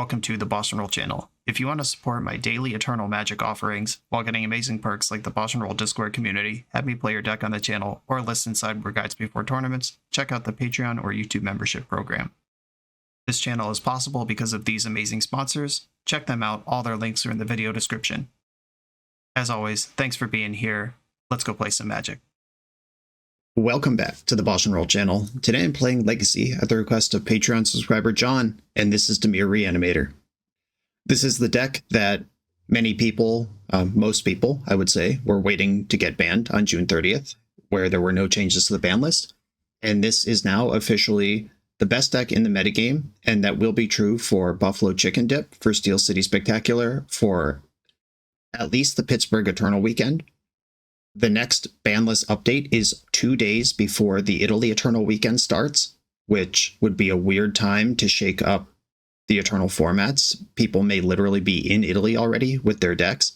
welcome to the BoshNRoll channel. If you want to support my daily Eternal Magic offerings while getting amazing perks like the BoshNRoll Discord community, have me play your deck on the channel, or listen sideboard guides before tournaments, check out the Patreon or YouTube membership program. This channel is possible because of these amazing sponsors. Check them out, all their links are in the video description. As always, thanks for being here. Let's go play some Magic. Welcome back to the BoshNRoll channel. Today I'm playing Legacy at the request of Patreon subscriber John, and this is Dimir Reanimator. This is the deck that many people, most people, I would say, were waiting to get banned on June 30th, where there were no changes to the ban list. And this is now officially the best deck in the metagame, and that will be true for Buffalo Chicken Dip, for Steel City Spectacular, for at least the Pittsburgh Eternal weekend. The next ban list update is 2 days before the Italy Eternal weekend starts, which would be a weird time to shake up the Eternal formats. People may literally be in Italy already with their decks,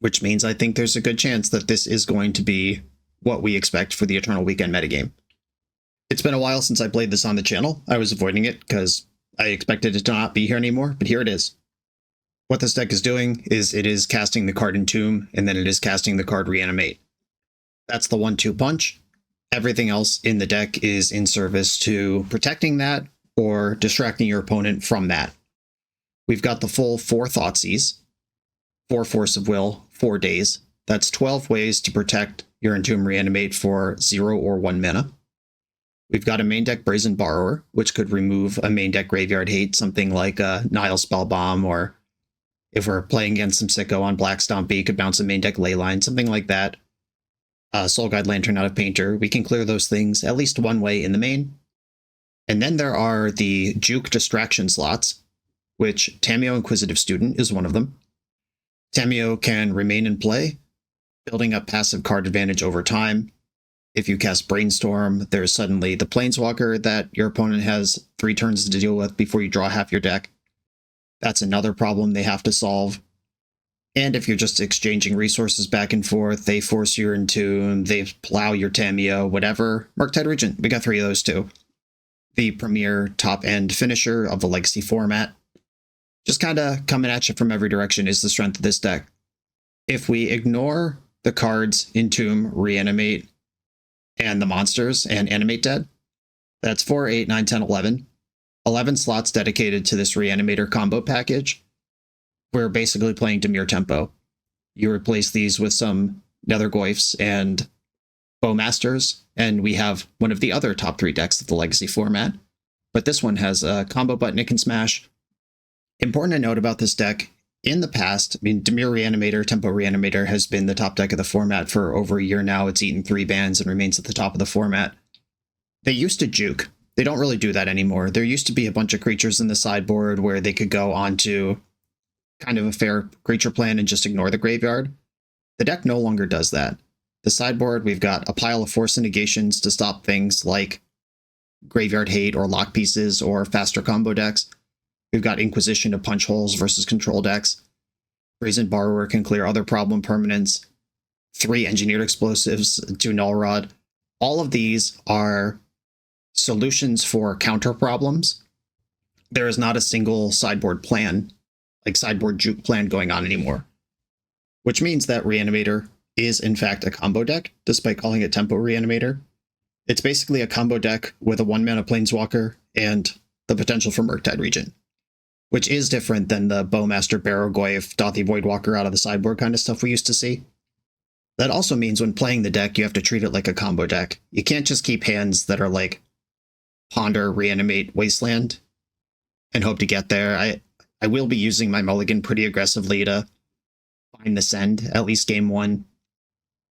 which means I think there's a good chance that this is going to be what we expect for the Eternal weekend metagame. It's been a while since I played this on the channel. I was avoiding it because I expected it to not be here anymore, but here it is. What this deck is doing is it is casting the card Entomb, and then it is casting the card Reanimate. That's the 1-2 punch. Everything else in the deck is in service to protecting that or distracting your opponent from that. We've got the full 4 Thoughtseize, 4 Force of Will, 4 days. That's 12 ways to protect your Entomb Reanimate for 0 or 1 mana. We've got a main deck Brazen Borrower, which could remove a main deck Graveyard Hate, something like a Nile Spellbomb, or if we're playing against some Sicko on Black Stompy, could bounce a main deck Leyline, something like that. Soul Guide Lantern out of Painter. We can clear those things at least one way in the main. And then there are the Juke Distraction slots, which Tamiyo Inquisitive Student is one of them. Tamiyo can remain in play, building up passive card advantage over time. If you cast Brainstorm, there's suddenly the Planeswalker that your opponent has 3 turns to deal with before you draw half your deck. That's another problem they have to solve. And if you're just exchanging resources back and forth, they force your Entomb, they plow your Tamiyo, whatever. Murktide Regent, we got 3 of those too. The premier top-end finisher of the Legacy format. Just kind of coming at you from every direction is the strength of this deck. If we ignore the cards Entomb, Reanimate, and the monsters, and Animate Dead, that's 4, 8, 9, 10, 11. 11 slots dedicated to this Reanimator combo package. We're basically playing Dimir Tempo. You replace these with some Nethergoyfs and Bowmasters, and we have one of the other top 3 decks of the Legacy format. But this one has a combo button it can smash. Important to note about this deck, in the past, Dimir Reanimator, Tempo Reanimator has been the top deck of the format for over a year now. It's eaten 3 bans and remains at the top of the format. They used to juke. They don't really do that anymore. There used to be a bunch of creatures in the sideboard where they could go onto kind of a fair creature plan and just ignore the graveyard. The deck no longer does that. The sideboard, we've got a pile of Force Negations to stop things like Graveyard Hate or Lock Pieces or faster combo decks. We've got Inquisition to punch holes versus control decks. Brazen Borrower can clear other problem permanents. 3 Engineered Explosives, 2 Null Rod. All of these are solutions for counter problems. There is not a single sideboard plan, like sideboard juke plan going on anymore. Which means that Reanimator is in fact a combo deck, despite calling it Tempo Reanimator. It's basically a combo deck with a 1-mana Planeswalker and the potential for Murktide Regent, which is different than the Bowmaster, Barrow-Goyf, Dauthi Voidwalker out of the sideboard kind of stuff we used to see. That also means when playing the deck, you have to treat it like a combo deck. You can't just keep hands that are like Ponder, Reanimate, Wasteland, and hope to get there. I will be using my mulligan pretty aggressively to find the send, at least game 1.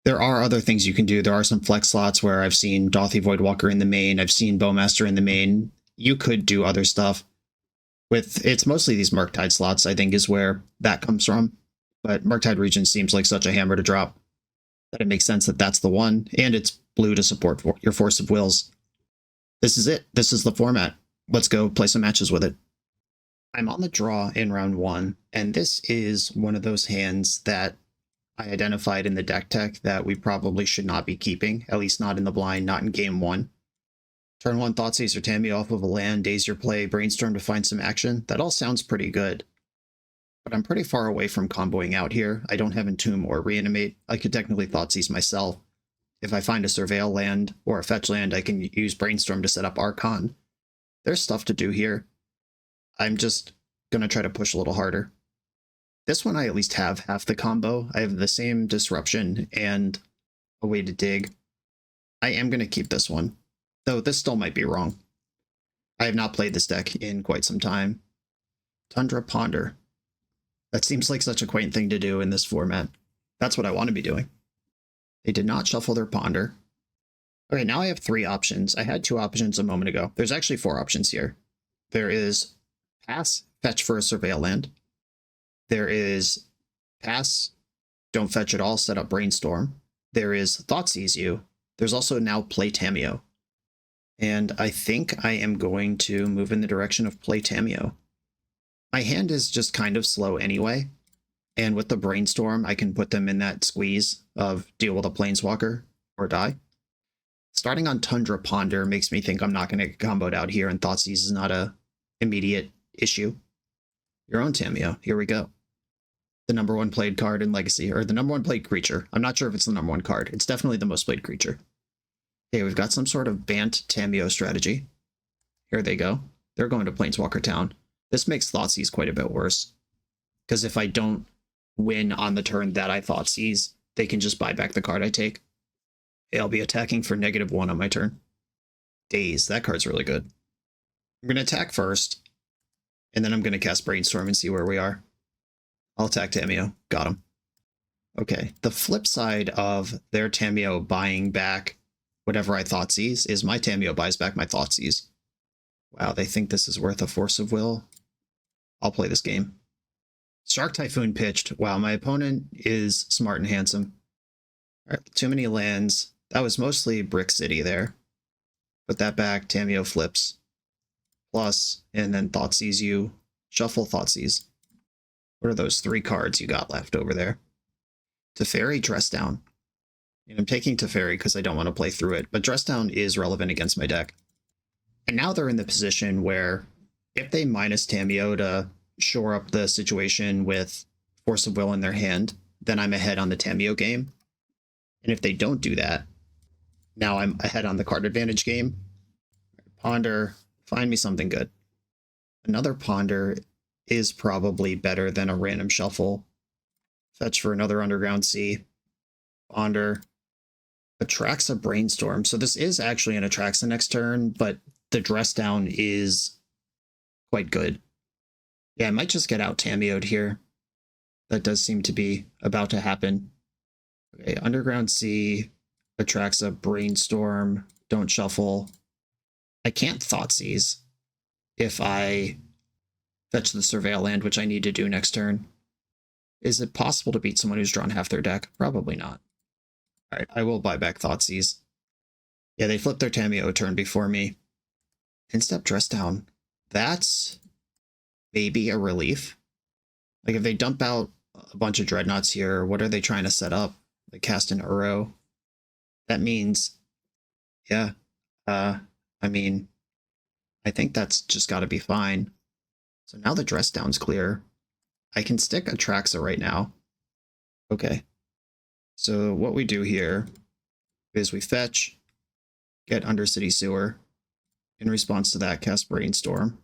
There are other things you can do. There are some flex slots where I've seen Dauthi Voidwalker in the main, I've seen Bowmaster in the main. You could do other stuff. It's mostly these Murktide slots, I think, is where that comes from. But Murktide Regent seems like such a hammer to drop that it makes sense that that's the one, and it's blue to support your Force of Wills. This is it. This is the format. Let's go play some matches with it. I'm on the draw in round 1, and this is one of those hands that I identified in the deck tech that we probably should not be keeping, at least not in the blind, not in game 1. Turn 1 Thoughtseize or Tamiyo off of a land, daze your play, brainstorm to find some action. That all sounds pretty good. But I'm pretty far away from comboing out here. I don't have Entomb or Reanimate. I could technically Thoughtseize myself. If I find a Surveil land or a fetch land, I can use Brainstorm to set up Archon. There's stuff to do here. I'm just going to try to push a little harder. This one I at least have half the combo. I have the same Disruption and a way to dig. I am going to keep this one, though this still might be wrong. I have not played this deck in quite some time. Tundra Ponder. That seems like such a quaint thing to do in this format. That's what I want to be doing. They did not shuffle their Ponder. Okay, now I have 3 options. I had 2 options a moment ago. There's actually 4 options here. There is pass, fetch for a Surveil land. There is pass, don't fetch at all, set up Brainstorm. There is Thoughtseize you. There's also now play Tamiyo. And I think I am going to move in the direction of play Tamiyo. My hand is just kind of slow anyway. And with the Brainstorm, I can put them in that squeeze of deal with a Planeswalker or die. Starting on Tundra Ponder makes me think I'm not going to get comboed out here, and Thoughtseize is not a immediate issue. Your own Tamiyo. Here we go. The number 1 played card in Legacy, or the number 1 played creature. I'm not sure if it's the number 1 card. It's definitely the most played creature. Okay, we've got some sort of Bant Tamiyo strategy. Here they go. They're going to Planeswalker Town. This makes Thoughtseize quite a bit worse. Because if I don't win on the turn that I Thoughtseize, they can just buy back the card I take. Okay, I'll be attacking for -1 on my turn. Daze. That card's really good. I'm going to attack first, and then I'm going to cast Brainstorm and see where we are. I'll attack Tamiyo. Got him. Okay, the flip side of their Tamiyo buying back whatever I Thoughtseize is my Tamiyo buys back my Thoughtseize. Wow, they think this is worth a Force of Will. I'll play this game. Shark Typhoon pitched. Wow, my opponent is smart and handsome. All right, too many lands. That was mostly Brick City there. Put that back, Tamiyo flips. Plus, and then Thoughtseize you. Shuffle Thoughtseize. What are those 3 cards you got left over there? Teferi, Dress Down. And I'm taking Teferi because I don't want to play through it, but Dress Down is relevant against my deck. And now they're in the position where if they minus Tamiyo to shore up the situation with Force of Will in their hand, then I'm ahead on the Tamiyo game. And if they don't do that, now I'm ahead on the card advantage game. Ponder, find me something good. Another Ponder is probably better than a random shuffle. Fetch for another Underground Sea. Ponder. Atraxa Brainstorm. So this is actually an Atraxa next turn, but the Dress Down is quite good. Yeah, I might just get out Tamiyo'd here. That does seem to be about to happen. Okay, Underground Sea, Atraxa Brainstorm, don't shuffle. I can't Thoughtseize if I fetch the Surveil land, which I need to do next turn. Is it possible to beat someone who's drawn half their deck? Probably not. All right, I will buy back Thoughtseize. Yeah, they flipped their Tamiyo a turn before me. Instep Dress Down. That's maybe a relief. Like if they dump out a bunch of Dreadnoughts here, what are they trying to set up? They cast an Uro. That means, yeah, I mean, I think that's just got to be fine. So now the Dress Down's clear. I can stick Atraxa right now. Okay. So what we do here is we fetch, get Undercity Sewer. In response to that, cast Brainstorm.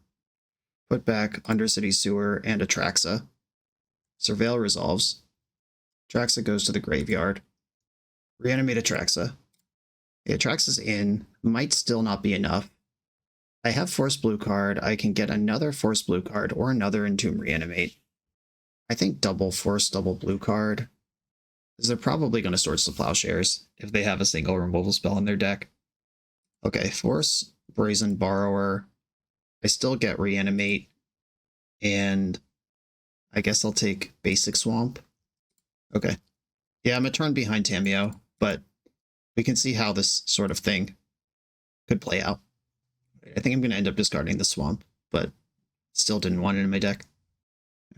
Put back Undercity Sewer and Atraxa. Surveil resolves. Atraxa goes to the graveyard. Reanimate Atraxa. The Atraxa's in. Might still not be enough. I have Force Blue card. I can get another Force Blue card or another Entomb Reanimate. I think double Force, double Blue card. Because they're probably going to Swords to Plowshares if they have a single removal spell in their deck. Okay, Force, Brazen Borrower. I still get Reanimate. And I guess I'll take Basic Swamp. Okay. Yeah, I'm a turn behind Tamiyo, but we can see how this sort of thing could play out. I think I'm going to end up discarding the Swamp, but still didn't want it in my deck.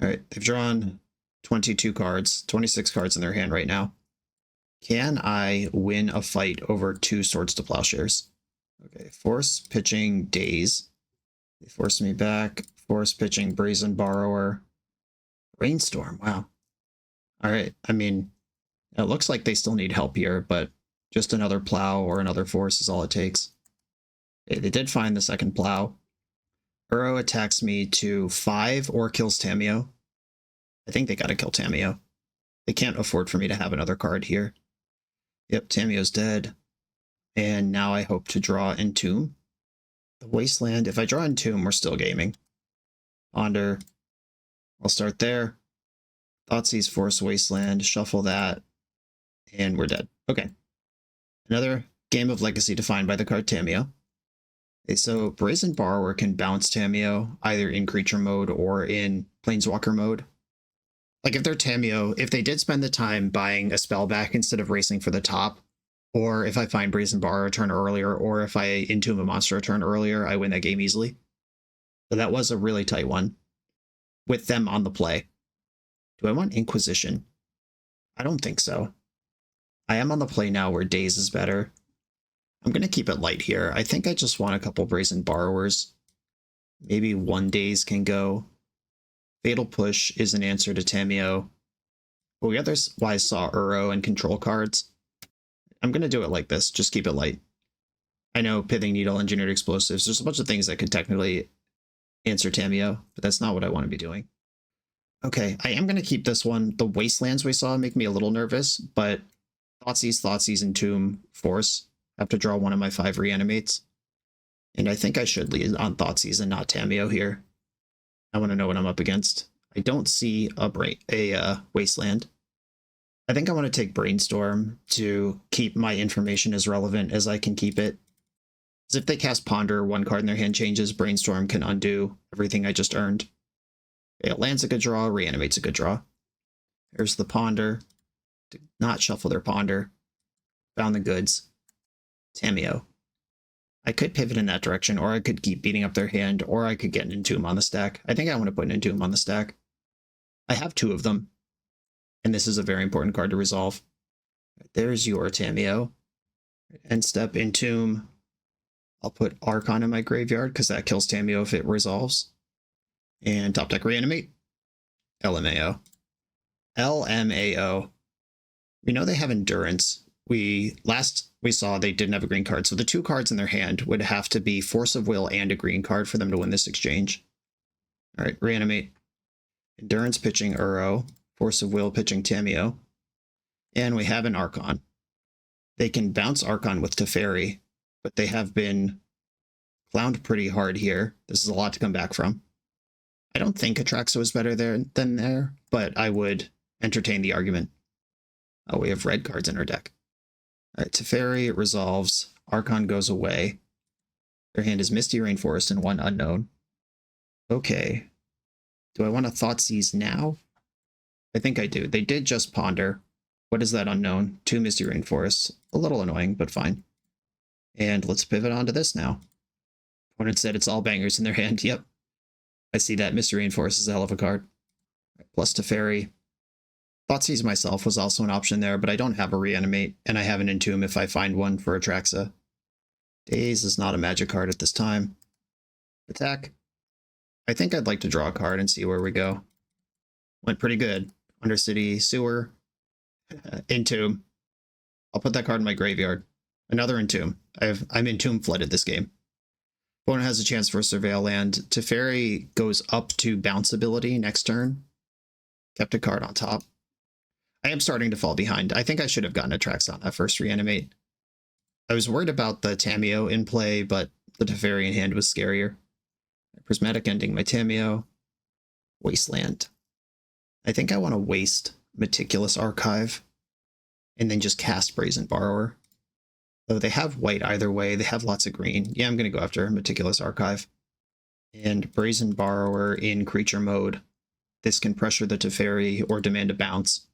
All right, they've drawn 22 cards, 26 cards in their hand right now. Can I win a fight over 2 Swords to Plowshares? Okay, force pitching Daze. They forced me back. Force pitching Brazen Borrower. Rainstorm, wow. Alright, I mean, it looks like they still need help here, but just another plow or another force is all it takes. Okay, they did find the second plow. Uro attacks me to 5 or kills Tamio. I think they gotta kill Tamio. They can't afford for me to have another card here. Yep, Tamio's dead. And now I hope to draw Entomb. The Wasteland, if I draw Entomb, we're still gaming. Ponder. I'll start there. Thoughtseize Force Wasteland, shuffle that, and we're dead. Okay. Another game of Legacy defined by the card Tamio. Okay, so Brazen Borrower can bounce Tamio either in creature mode or in Planeswalker mode. Like if they're Tamio, if they did spend the time buying a spell back instead of racing for the top, or if I find Brazen Borrower a turn earlier, or if I Entomb a monster a turn earlier, I win that game easily. So that was a really tight one with them on the play. Do I want Inquisition? I don't think so. I am on the play now where Daze is better. I'm going to keep it light here. I think I just want a couple Brazen Borrowers. Maybe one Daze can go. Fatal Push is an answer to Tamio. But we otherwise saw Uro and control cards. I'm going to do it like this. Just keep it light. I know Pithing Needle, Engineered Explosives. There's a bunch of things that could technically answer Tamio, but that's not what I want to be doing. Okay, I am going to keep this one. The Wastelands we saw make me a little nervous, but Thoughtseize, Entomb, Force. I have to draw one of my 5 reanimates. And I think I should lead on Thoughtseize and not Tamio here. I want to know what I'm up against. I don't see a Wasteland. I think I want to take Brainstorm to keep my information as relevant as I can keep it. Because if they cast Ponder, one card in their hand changes, Brainstorm can undo everything I just earned. Okay, land's a good draw, Reanimate's a good draw. There's the Ponder. Did not shuffle their Ponder. Found the goods. Tamio. I could pivot in that direction, or I could keep beating up their hand, or I could get an Entomb on the stack. I think I want to put an Entomb on the stack. I have 2 of them, and this is a very important card to resolve. There's your Tamio. End step, Entomb. I'll put Archon in my graveyard, because that kills Tamio if it resolves. And top deck Reanimate. LMAO. LMAO. We know they have Endurance. Last we saw they didn't have a green card, so the 2 cards in their hand would have to be Force of Will and a green card for them to win this exchange. All right, Reanimate. Endurance pitching Uro. Force of Will pitching Tamio. And we have an Archon. They can bounce Archon with Teferi, but they have been clowned pretty hard here. This is a lot to come back from. I don't think Atraxa was better than there, but I would entertain the argument. Oh, we have red cards in our deck. All right, Teferi resolves. Archon goes away. Their hand is Misty Rainforest and 1 unknown. Okay. Do I want to Thoughtseize now? I think I do. They did just Ponder. What is that unknown? 2 Misty Rainforests. A little annoying, but fine. And let's pivot onto this now. Opponent said it's all bangers in their hand. Yep. I see that. Misty Rainforest is a hell of a card. Plus Teferi. Thoughtseize myself was also an option there, but I don't have a Reanimate, and I have an Entomb if I find one for Atraxa. Daze is not a magic card at this time. Attack. I think I'd like to draw a card and see where we go. Went pretty good. Undercity, Sewer, Entomb. I'll put that card in my graveyard. Another Entomb. I'm Entomb flooded this game. Opponent has a chance for a Surveil land. Teferi goes up to bounce ability next turn. Kept a card on top. I am starting to fall behind. I think I should have gotten Atraxa on that first Reanimate. I was worried about the Tamio in play, but the Teferi in hand was scarier. Prismatic Ending my Tamio. Wasteland. I think I want to waste Meticulous Archive and then just cast Brazen Borrower. Though they have white either way, they have lots of green. Yeah, I'm going to go after Meticulous Archive. And Brazen Borrower in creature mode. This can pressure the Teferi or demand a bounce.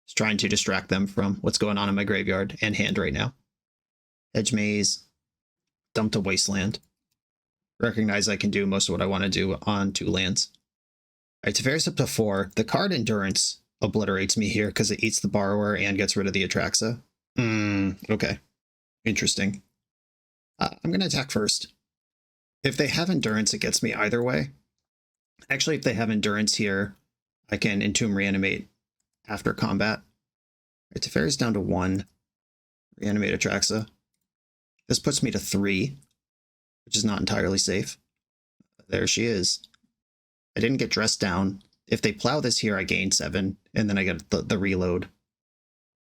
Just trying to distract them from what's going on in my graveyard and hand right now. Edge Maze. Dumped a Wasteland. Recognize I can do most of what I want to do on 2 lands. Alright, Teferi's up to 4. The card Endurance obliterates me here because it eats the Borrower and gets rid of the Atraxa. Okay. Interesting. I'm going to attack first. If they have Endurance, it gets me either way. Actually, if they have Endurance here, I can Entomb Reanimate after combat. Right, Teferi's down to 1. Reanimate Atraxa. This puts me to 3, which is not entirely safe. There she is. I didn't get dressed down. If they plow this here, I gain 7, and then I get the reload.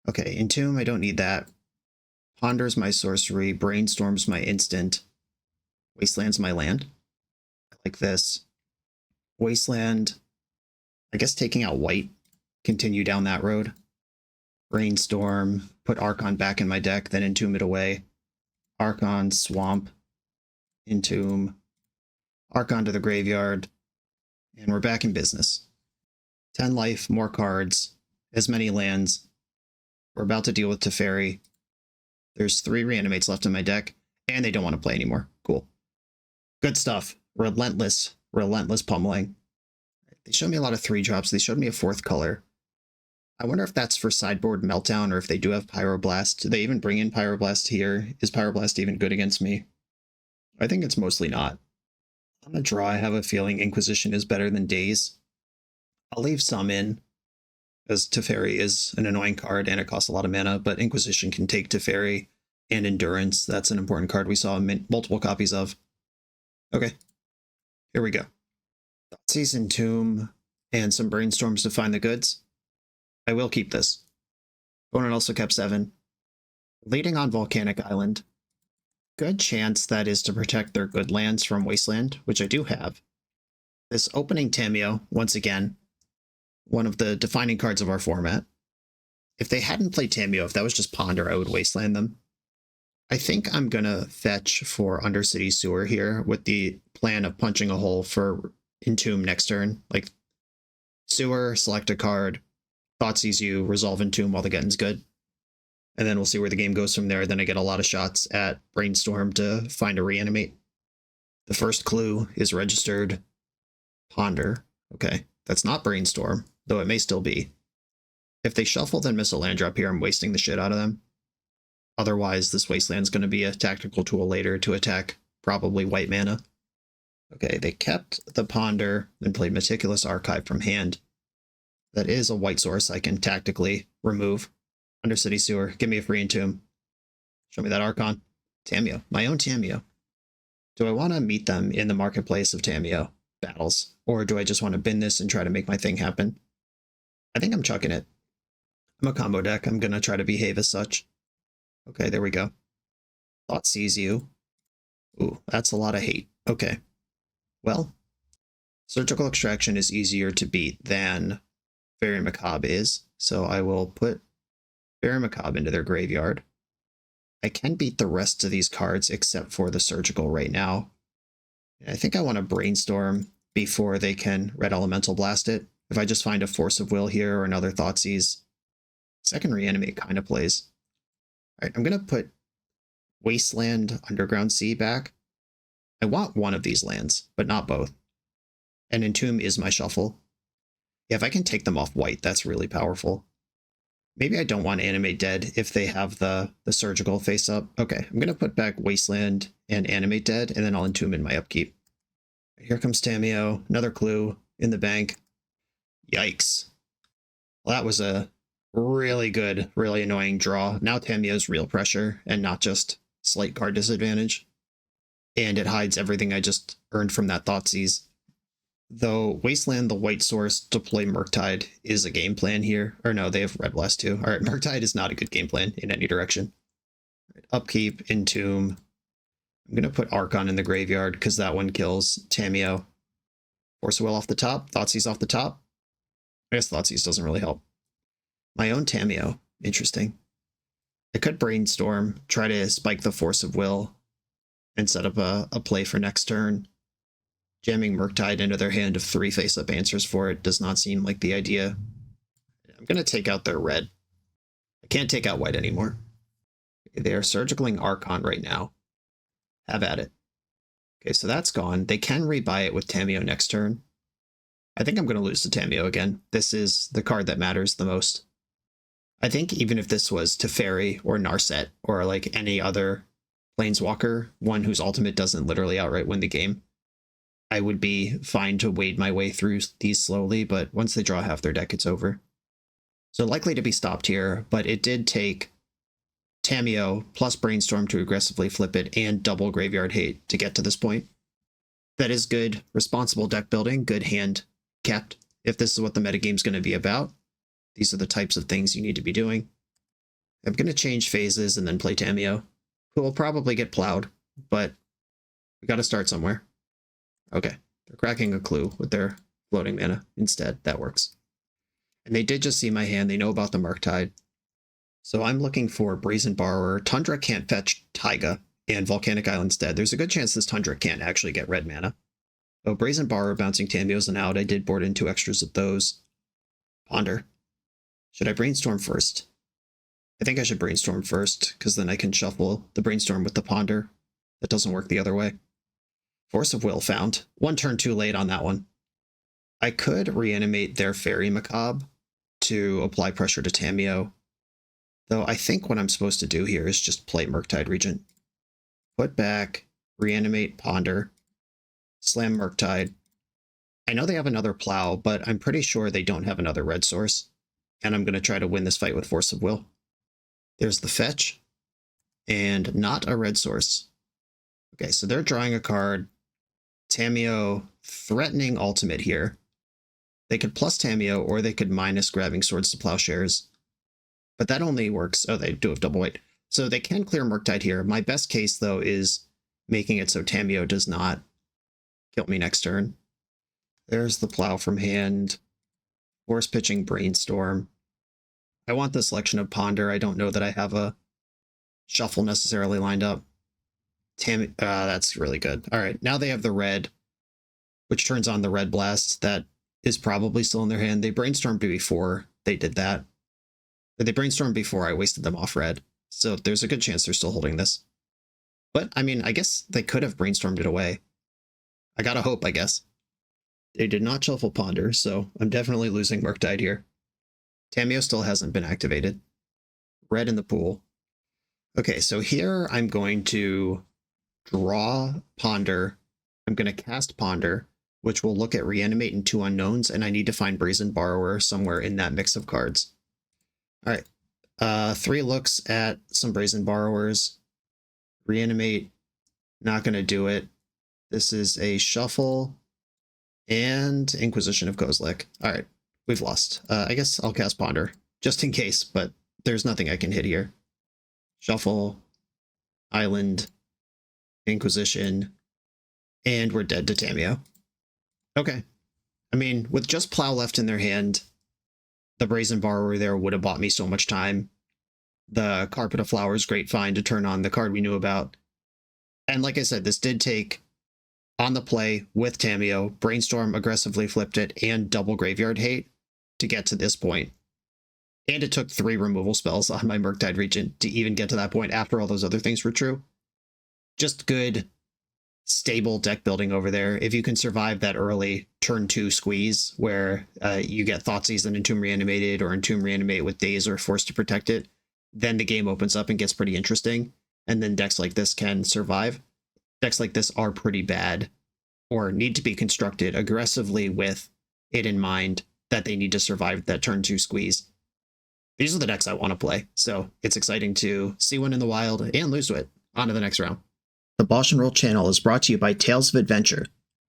Okay, Entomb, I don't need that. Ponder's my sorcery. Brainstorm's my instant. Wasteland's my land. I like this. Wasteland, I guess taking out white. Continue down that road. Brainstorm, put Archon back in my deck, then Entomb it away. Archon, Swamp, Entomb, Archon to the graveyard, and we're back in business. 10 life, more cards, as many lands. We're about to deal with Teferi. There's 3 reanimates left in my deck, and they don't want to play anymore. Cool. Good stuff. Relentless pummeling. They showed me a lot of 3-drops. They showed me a 4th color. I wonder if that's for sideboard Meltdown or if they do have Pyroblast. Do they even bring in Pyroblast here? Is Pyroblast even good against me? I think it's mostly not. On a draw, I have a feeling Inquisition is better than Daze. I'll leave some in, as Teferi is an annoying card and it costs a lot of mana, but Inquisition can take Teferi and Endurance. That's an important card we saw multiple copies of. Okay, here we go. Thoughtseize, Entomb, and some Brainstorms to find the goods. I will keep this. Opponent also kept 7. Leading on Volcanic Island. Good chance that is to protect their good lands from Wasteland, which I do have. This opening Tamiyo, once again, one of the defining cards of our format. If they hadn't played Tamiyo, if that was just Ponder, I would Wasteland them. I think I'm going to fetch for Undercity Sewer here with the plan of punching a hole for Entomb next turn. Like, Sewer, select a card, Thoughtseize you, resolve Entomb while the getting's good. And then we'll see where the game goes from there. Then I get a lot of shots at Brainstorm to find a reanimate. The first clue is registered Ponder. Okay, that's not Brainstorm, though it may still be. If they shuffle, then miss a land drop here, I'm wasting the shit out of them. Otherwise, this Wasteland's going to be a tactical tool later to attack probably white mana. Okay, they kept the Ponder, then played Meticulous Archive from hand. That is a white source I can tactically remove. Undercity Sewer, give me a free Entomb. Show me that Archon. Tamiyo, my own Tamiyo. Do I want to meet them in the marketplace of Tamiyo battles? Or do I just want to bin this and try to make my thing happen? I think I'm chucking it. I'm a combo deck. I'm going to try to behave as such. Okay, there we go. Thoughtseize you. Ooh, that's a lot of hate. Okay. Well, Surgical Extraction is easier to beat than Very Macabre is, so I will put Very Macabre into their graveyard. I can beat the rest of these cards except for the Surgical right now. I think I want to Brainstorm before they can Red Elemental Blast it. If I just find a Force of Will here or another Thoughtseize, second Reanimate kind of plays. Alright, I'm going to put Wasteland Underground Sea back. I want one of these lands, but not both. And Entomb is my shuffle. Yeah, if I can take them off white, that's really powerful. Maybe I don't want Animate Dead if they have the Surgical face up. Okay, I'm going to put back Wasteland and Animate Dead, and then I'll Entomb in my upkeep. Here comes Tamiyo, another clue in the bank. Yikes. Well, that was a really good, really annoying draw. Now Tamiyo's real pressure, and not just slight card disadvantage. And it hides everything I just earned from that Thoughtseize. Though Wasteland, the white source, deploy Murktide is a game plan here. Or no, they have Red Blast too. Alright, Murktide is not a good game plan in any direction. Right, upkeep, Entomb. I'm going to put Archon in the graveyard because that one kills Tamiyo. Force of Will off the top, Thoughtseize off the top. I guess Thoughtseize doesn't really help. My own Tamiyo. Interesting. I could Brainstorm, try to spike the Force of Will and set up a play for next turn. Jamming Murktide into their hand of 3 face-up answers for it does not seem like the idea. I'm going to take out their red. I can't take out white anymore. They are Surgicaling Archon right now. Have at it. Okay, so that's gone. They can rebuy it with Tamiyo next turn. I think I'm going to lose to Tamiyo again. This is the card that matters the most. I think even if this was Teferi or Narset or like any other Planeswalker, one whose ultimate doesn't literally outright win the game, I would be fine to wade my way through these slowly, but once they draw half their deck, it's over. So likely to be stopped here, but it did take Tamiyo plus Brainstorm to aggressively flip it and double Graveyard Hate to get to this point. That is good, responsible deck building, good hand kept. If this is what the metagame's going to be about, these are the types of things you need to be doing. I'm going to change phases and then play Tamiyo, who will probably get plowed, but we got to start somewhere. Okay, they're cracking a clue with their floating mana instead. That works. And they did just see my hand. They know about the Murktide. So I'm looking for Brazen Borrower. Tundra can't fetch Taiga, and Volcanic Island's dead. There's a good chance this Tundra can't actually get red mana. Oh, Brazen Borrower bouncing Tamiyos and out. I did board in 2 extras of those. Ponder. Should I Brainstorm first? I think I should Brainstorm first, because then I can shuffle the Brainstorm with the Ponder. That doesn't work the other way. Force of Will found. 1 turn too late on that one. I could reanimate their Fairy Macabre to apply pressure to Tamiyo, though I think what I'm supposed to do here is just play Murktide Regent. Put back, reanimate Ponder, slam Murktide. I know they have another Plow, but I'm pretty sure they don't have another red source, and I'm going to try to win this fight with Force of Will. There's the fetch, and not a red source. Okay, so they're drawing a card. Tamiyo threatening ultimate here. They could plus Tamiyo, or they could minus grabbing Swords to Plowshares. But that only works. Oh, they do have double white. So they can clear Murktide here. My best case, though, is making it so Tamiyo does not kill me next turn. There's the Plow from hand. Force pitching Brainstorm. I want the selection of Ponder. I don't know that I have a shuffle necessarily lined up. That's really good. All right, now they have the red, which turns on the red blast. That is probably still in their hand. They brainstormed before they did that. They brainstormed before I wasted them off red. So there's a good chance they're still holding this. But, I mean, I guess they could have brainstormed it away. I gotta hope, I guess. They did not shuffle Ponder, so I'm definitely losing Murktide here. Tamiyo still hasn't been activated. Red in the pool. Okay, so here I'm going to draw Ponder. I'm going to cast Ponder, which will look at Reanimate and 2 unknowns, and I need to find Brazen Borrower somewhere in that mix of cards. All right, 3 looks at some Brazen Borrowers. Reanimate, not going to do it. This is a shuffle and Inquisition of Kozilek. All right, we've lost. I guess I'll cast Ponder, just in case, but there's nothing I can hit here. Shuffle, Island, Inquisition, and we're dead to Tamiyo. Okay. I mean, with just Plow left in their hand, the Brazen Borrower there would have bought me so much time. The Carpet of Flowers, great find to turn on the card we knew about. And like I said, this did take on the play with Tamiyo. Brainstorm aggressively flipped it and double Graveyard Hate to get to this point. And it took 3 removal spells on my Murktide Regent to even get to that point after all those other things were true. Just good, stable deck building over there. If you can survive that early turn 2 squeeze where you get Thoughtseize and Entomb Reanimated or Entomb Reanimate with Daze or Forced to Protect it, then the game opens up and gets pretty interesting. And then decks like this can survive. Decks like this are pretty bad or need to be constructed aggressively with it in mind that they need to survive that turn 2 squeeze. These are the decks I want to play, so it's exciting to see one in the wild and lose to it. On to the next round. The BoshNRoll channel is brought to you by Tales of Adventure.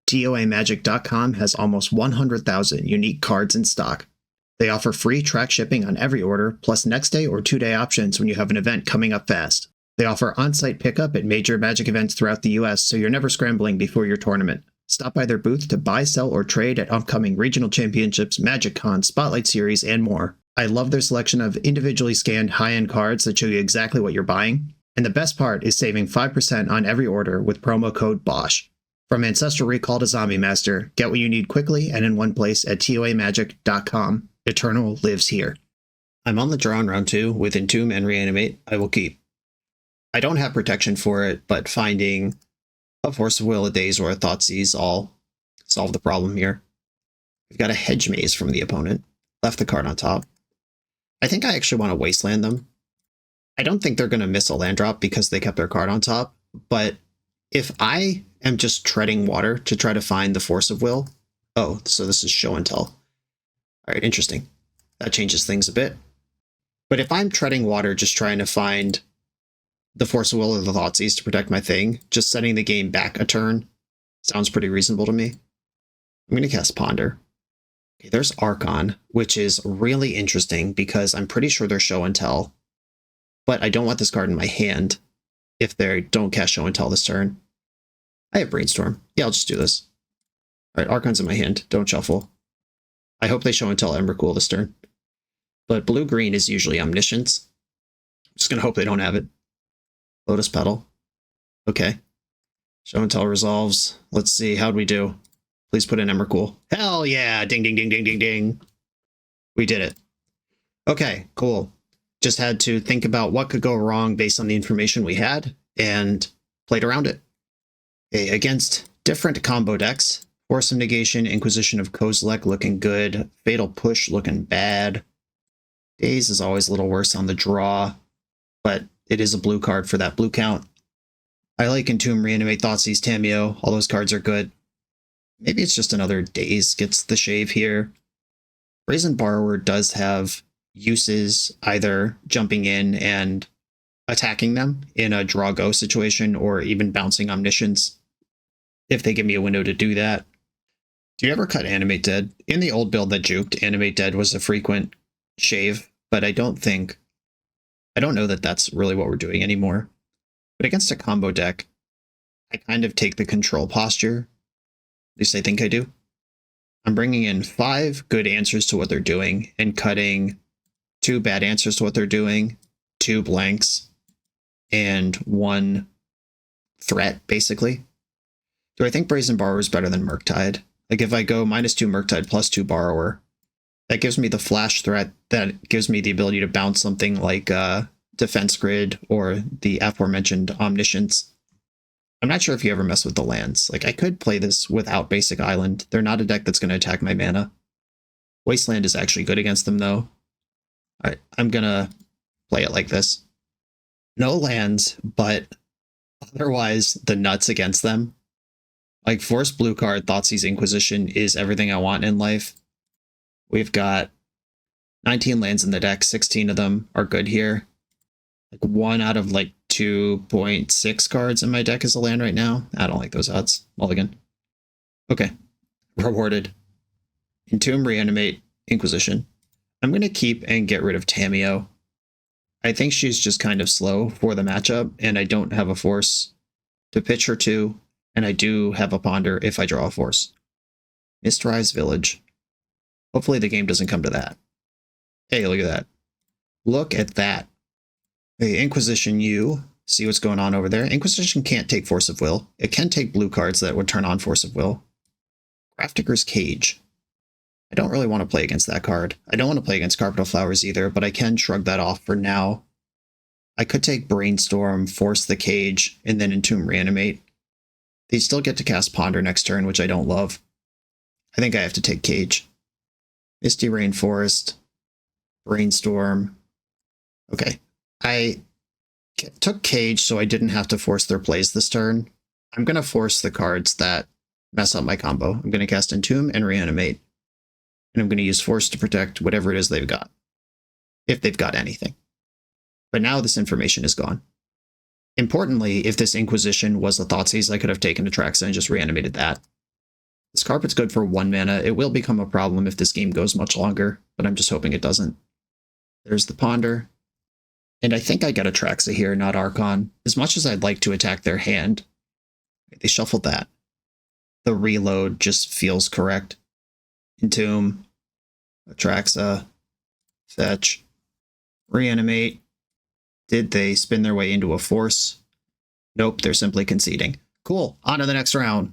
TOAMagic.com has almost 100,000 unique cards in stock. They offer free track shipping on every order, plus next day or 2-day options when you have an event coming up fast. They offer on-site pickup at major Magic events throughout the US, so you're never scrambling before your tournament. Stop by their booth to buy, sell, or trade at upcoming regional championships, Magic Con, Spotlight Series, and more. I love their selection of individually scanned high-end cards that show you exactly what you're buying. And the best part is saving 5% on every order with promo code BOSH. From Ancestral Recall to Zombie Master, get what you need quickly and in one place at TOAMagic.com. Eternal lives here. I'm on the draw in round 2 with Entomb and Reanimate. I will keep. I don't have protection for it, but finding a Force of Will, a Daze, or a Thoughtseize all solve the problem here. We've got a Hedge Maze from the opponent. Left the card on top. I think I actually want to Wasteland them. I don't think they're going to miss a land drop because they kept their card on top, but if I am just treading water to try to find the force of will, oh, so this is show and tell. All right, interesting. That changes things a bit. But if I'm treading water just trying to find the force of will or the Thoughtseize to protect my thing, just setting the game back a turn sounds pretty reasonable to me. I'm going to cast Ponder. Okay, there's Archon, which is really interesting because I'm pretty sure they're show and tell, but I don't want this card in my hand if they don't cast show and tell this turn. I have Brainstorm. Yeah, I'll just do this. All right, Archon's in my hand. Don't shuffle. I hope they show and tell Emrakul this turn. But blue-green is usually Omniscience. I'm just going to hope they don't have it. Lotus Petal. Okay. Show and tell resolves. Let's see. How'd we do? Please put in Emrakul. Hell yeah! Ding, ding, ding, ding, ding, ding. We did it. Okay, cool. Just had to think about what could go wrong based on the information we had and played around it. Okay, against different combo decks. Force of Negation, Inquisition of Kozilek looking good. Fatal Push looking bad. Daze is always a little worse on the draw, but it is a blue card for that blue count. I like Entomb, Reanimate, Thoughtseize, Tamiyo. All those cards are good. Maybe it's just another Daze gets the shave here. Brazen Borrower does have uses, either jumping in and attacking them in a draw-go situation or even bouncing Omniscience if they give me a window to do that. Do you ever cut Animate Dead? In the old build that juked, Animate Dead was a frequent shave, but I don't know that that's really what we're doing anymore. But against a combo deck, I kind of take the control posture. At least I think I do. I'm bringing in 5 good answers to what they're doing and cutting 2 bad answers to what they're doing, 2 blanks, and 1 threat, basically. Do I think Brazen Borrower is better than Murktide? Like if I go -2 Murktide +2 Borrower, that gives me the flash threat that gives me the ability to bounce something like Defense Grid or the aforementioned Omniscience. I'm not sure if you ever mess with the lands. Like I could play this without Basic Island. They're not a deck that's going to attack my mana. Wasteland is actually good against them though. All right, I'm going to play it like this. No lands, but otherwise the nuts against them. Like Force blue card, Thoughtseize Inquisition is everything I want in life. We've got 19 lands in the deck, 16 of them are good here. Like 1 out of like 2.6 cards in my deck is a land right now. I don't like those odds. Mulligan. Okay. Rewarded. Entomb, Reanimate, Inquisition. I'm going to keep and get rid of Tamiyo. I think she's just kind of slow for the matchup, and I don't have a force to pitch her to, and I do have a Ponder if I draw a force. Mistrise Village. Hopefully the game doesn't come to that. Hey, look at that. Look at that. Hey, Inquisition U. See what's going on over there. Inquisition can't take Force of Will. It can take blue cards that would turn on Force of Will. Grafdigger's Cage. I don't really want to play against that card. I don't want to play against Carpet of Flowers either, but I can shrug that off for now. I could take Brainstorm, Force the Cage, and then Entomb Reanimate. They still get to cast Ponder next turn, which I don't love. I think I have to take Cage. Misty Rainforest. Brainstorm. Okay. I took Cage so I didn't have to force their plays this turn. I'm going to force the cards that mess up my combo. I'm going to cast Entomb and Reanimate. And I'm going to use Force to protect whatever it is they've got. If they've got anything. But now this information is gone. Importantly, if this Inquisition was a Thoughtseize, I could have taken Atraxa and just reanimated that. This Carpet's good for 1 mana. It will become a problem if this game goes much longer, but I'm just hoping it doesn't. There's the Ponder. And I think I got Atraxa here, not Archon. As much as I'd like to attack their hand, they shuffled that. The reload just feels correct. Entomb, Atraxa, fetch, reanimate. Did they spin their way into a force? Nope, they're simply conceding. Cool, on to the next round.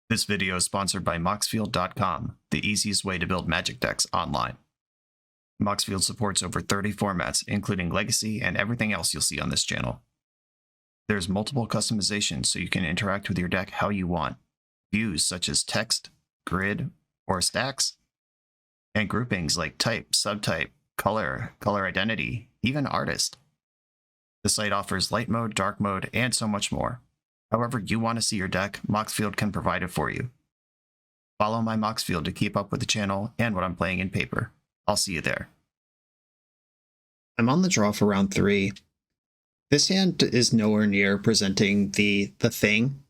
This video is sponsored by Moxfield.com, the easiest way to build Magic decks online. Moxfield supports over 30 formats, including Legacy and everything else you'll see on this channel. There's multiple customizations so you can interact with your deck how you want. Views such as text, grid, or stacks, and groupings like type, subtype, color, color identity, even artist. The site offers light mode, dark mode, and so much more. However you want to see your deck, Moxfield can provide it for you. Follow my Moxfield to keep up with the channel and what I'm playing in paper. I'll see you there. I'm on the draw for round 3. This hand is nowhere near presenting the thing.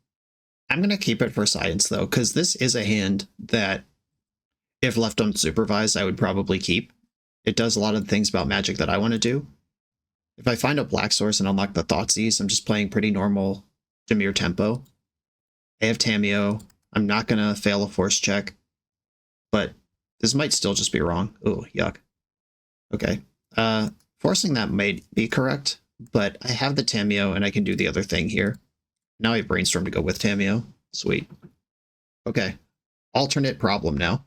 I'm going to keep it for science, though, because this is a hand that, if left unsupervised, I would probably keep. It does a lot of the things about Magic that I want to do. If I find a black source and unlock the Thoughtseize, I'm just playing pretty normal Dimir tempo. I have Tamiyo. I'm not going to fail a force check, but this might still just be wrong. Ooh, yuck. Okay. Forcing that might be correct, but I have the Tamiyo and I can do the other thing here. Now I have Brainstorm to go with Tamiyo. Sweet. Okay. Alternate problem now.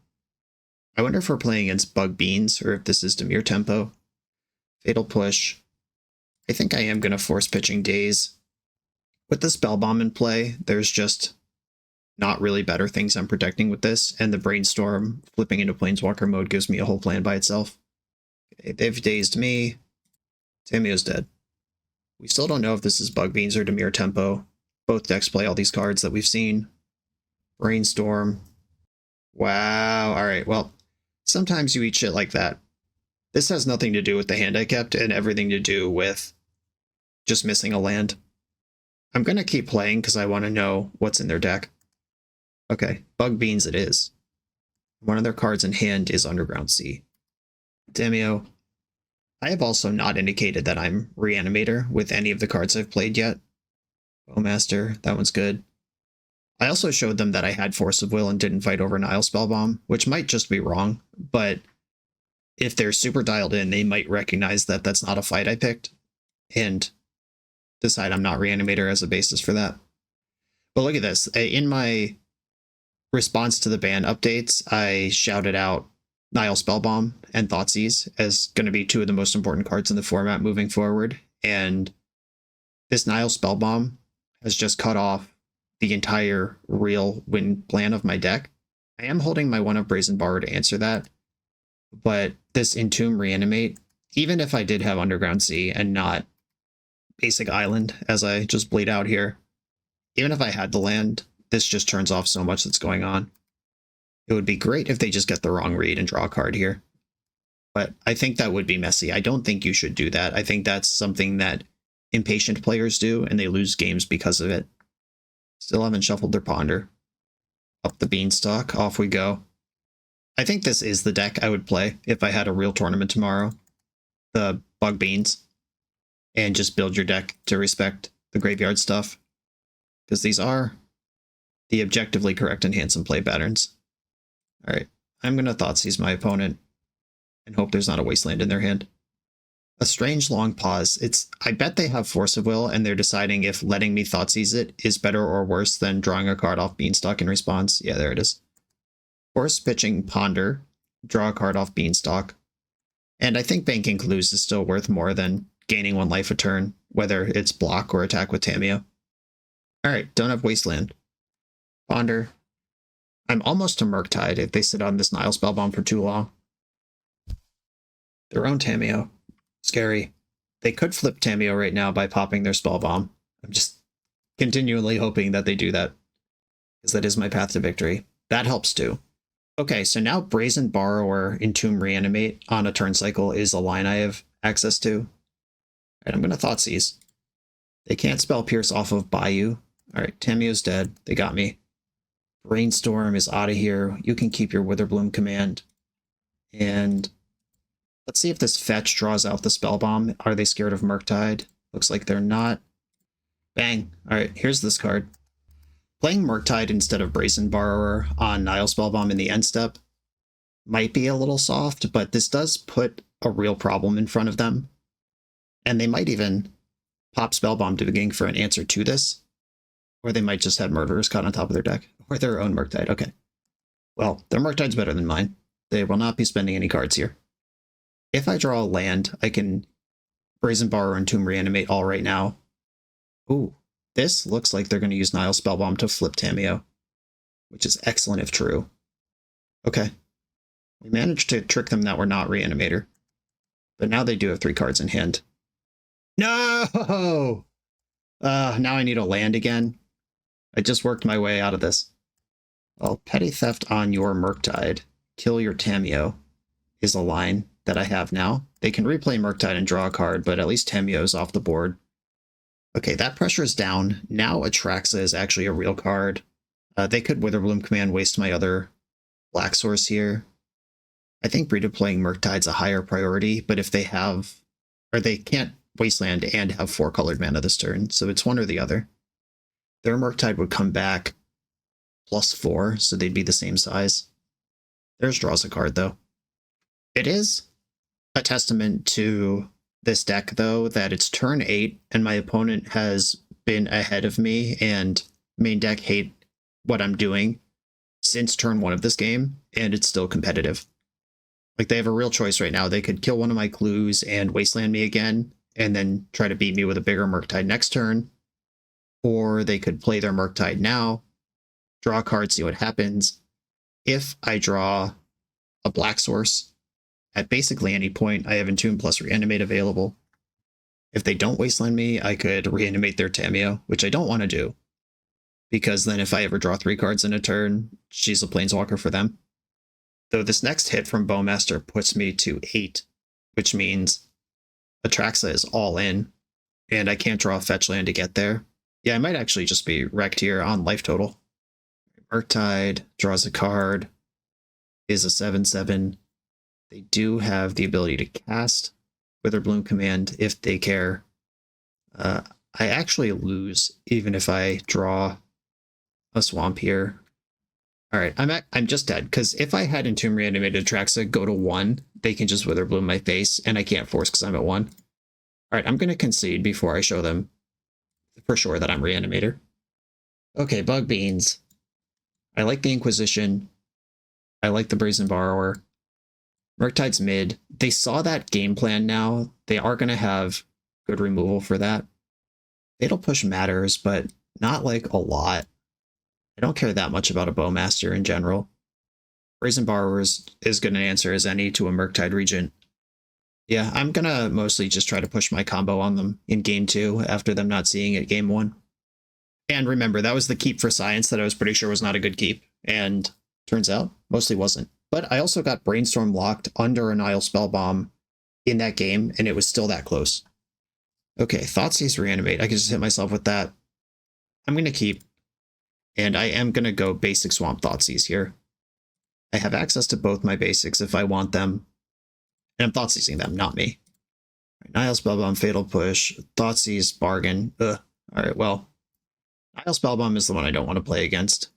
I wonder if we're playing against Bug Beans or if this is Dimir tempo. Fatal Push. I think I am going to force pitching Daze. With the Spell Bomb in play, there's just not really better things I'm protecting with this, and the Brainstorm flipping into Planeswalker mode gives me a whole plan by itself. Okay, they've dazed me. Tamiyo's dead. We still don't know if this is Bug Beans or Dimir tempo. Both decks play all these cards that we've seen. Brainstorm. Wow. Alright, well, sometimes you eat shit like that. This has nothing to do with the hand I kept and everything to do with just missing a land. I'm going to keep playing because I want to know what's in their deck. Okay, Bug Beans it is. One of their cards in hand is Underground Sea. Tamiyo. I have also not indicated that I'm Reanimator with any of the cards I've played yet. Bowmaster, that one's good. I also showed them that I had Force of Will and didn't fight over Nile Spellbomb, which might just be wrong, but if they're super dialed in, they might recognize that that's not a fight I picked, and decide I'm not Reanimator as a basis for that. But look at this. In my response to the ban updates, I shouted out Nile Spellbomb and Thoughtseize as going to be two of the most important cards in the format moving forward, and this Nile Spellbomb has just cut off the entire real win plan of my deck. I am holding my one of Brazen Borrower to answer that, but this Entomb Reanimate, even if I did have Underground Sea and not Basic Island, as I just bleed out here, even if I had the land, this just turns off so much that's going on. It would be great if they just get the wrong read and draw a card here. But I think that would be messy. I don't think you should do that. I think that's something that impatient players do, and they lose games because of it. Still haven't shuffled their Ponder. Up the Beanstalk, off we go. I think this is the deck I would play if I had a real tournament tomorrow. The Bug Beans. And just build your deck to respect the graveyard stuff. Because these are the objectively correct and handsome play patterns. Alright, I'm going to Thoughtseize my opponent and hope there's not a wasteland in their hand. A strange long pause. I bet they have Force of Will and they're deciding if letting me Thoughtseize it is better or worse than drawing a card off Beanstalk in response. Yeah, there it is. Force pitching Ponder, draw a card off Beanstalk. And I think banking Clues is still worth more than gaining 1 life a turn, whether it's block or attack with Tamiyo. Alright, don't have Wasteland. Ponder. I'm almost to Murktide if they sit on this Nile Spellbomb for too long. Their own Tamiyo. Scary. They could flip Tamiyo right now by popping their Spellbomb. I'm just continually hoping that they do that, because that is my path to victory. That helps too. Okay, so now Brazen Borrower, Entomb Reanimate on a turn cycle is a line I have access to. Alright, I'm going to Thoughtseize. They can't spell Pierce off of Bayou. Alright, Tamiyo's dead. They got me. Brainstorm is out of here. You can keep your Witherbloom command. And let's see if this fetch draws out the Spellbomb. Are they scared of Murktide? Looks like they're not. Bang. Alright, here's this card. Playing Murktide instead of Brazen Borrower on Nile Spellbomb in the end step might be a little soft, but this does put a real problem in front of them. And they might even pop Spellbomb to begin for an answer to this. Or they might just have Murderer's Cut on top of their deck. Or their own Murktide. Okay. Well, their Murktide's better than mine. They will not be spending any cards here. If I draw a land, I can Brazen Borrower and Entomb Reanimate all right now. Ooh. This looks like they're going to use Nile Spellbomb to flip Tamiyo, which is excellent if true. Okay. We managed to trick them that we're not Reanimator. But now they do have 3 cards in hand. No! Now I need a land again. I just worked my way out of this. Well, Petty Theft on your Murktide, kill your Tameo is a line that I have now. They can replay Murktide and draw a card, but at least Tameo's off the board. Okay, that pressure is down. Now Atraxa is actually a real card. They could Witherbloom Command waste my other black source here. I think redeploying Murktide's a higher priority, but if they have, or they can't Wasteland and have 4 colored mana this turn, so it's one or the other. Their Murktide would come back +4, so they'd be the same size. Theirs draws a card, though. It is a testament to this deck, though, that it's turn 8, and my opponent has been ahead of me, and main deck hate what I'm doing since turn 1 of this game, and it's still competitive. Like, they have a real choice right now. They could kill one of my clues and Wasteland me again, and then try to beat me with a bigger Murktide next turn. Or they could play their Murktide now, draw a card, see what happens. If I draw a black source, at basically any point, I have Entomb plus Reanimate available. If they don't Wasteland me, I could Reanimate their Tameo, which I don't want to do. Because then if I ever draw 3 cards in a turn, she's a Planeswalker for them. Though this next hit from Bowmaster puts me to 8, which means Atraxa is all in, and I can't draw a fetch land to get there. Yeah, I might actually just be wrecked here on life total. Murktide draws a card, is a 7/7. They do have the ability to cast Witherbloom Command if they care. I actually lose even if I draw a swamp here. All right, I'm just dead, because if I had Entomb Reanimated Atraxa go to 1, they can just Witherbloom my face, and I can't force because I'm at 1. All right, I'm going to concede before I show them for sure that I'm Reanimator. Okay, Bug Beans. I like the Inquisition. I like the Brazen Borrower. Murktide's mid. They saw that game plan now. They are going to have good removal for that. Fatal Push matters, but not like a lot. I don't care that much about a Bowmaster in general. Brazen Borrower is as good an answer as any to a Murktide Regent. Yeah, I'm gonna mostly just try to push my combo on them in game 2 after them not seeing it game 1. And remember, that was the keep for science that I was pretty sure was not a good keep, and turns out mostly wasn't. But I also got Brainstorm locked under a Nile Spellbomb in that game, and it was still that close. Okay, Thoughtseize Reanimate. I can just hit myself with that. I'm gonna keep. And I am going to go basic Swamp Thoughtseize here. I have access to both my basics if I want them. And I'm Thoughtseizing them, not me. Right, Nile Spellbomb, Fatal Push, Thoughtseize, Bargain. Ugh. Alright, well. Nile Spellbomb is the one I don't want to play against.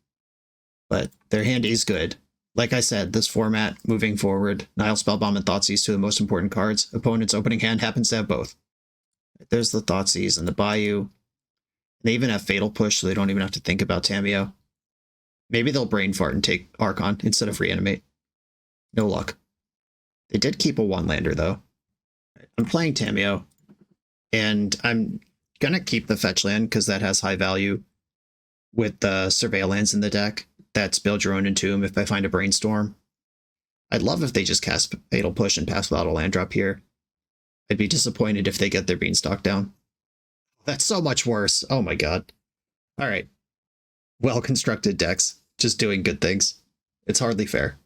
But their hand is good. Like I said, this format, moving forward, Nile Spellbomb and Thoughtseize, 2 of the most important cards. Opponent's opening hand happens to have both. There's the Thoughtseize and the Bayou. They even have Fatal Push, so they don't even have to think about Tameo. Maybe they'll Brain Fart and take Archon instead of Reanimate. No luck. They did keep a 1-lander, though. I'm playing Tameo, and I'm going to keep the fetch land because that has high value with the Surveillance in the deck. That's Build Your Own Entomb if I find a Brainstorm. I'd love if they just cast Fatal Push and pass without a land drop here. I'd be disappointed if they get their Beanstalk down. That's so much worse. Oh my god. Alright. Well-constructed decks. Just doing good things. It's hardly fair.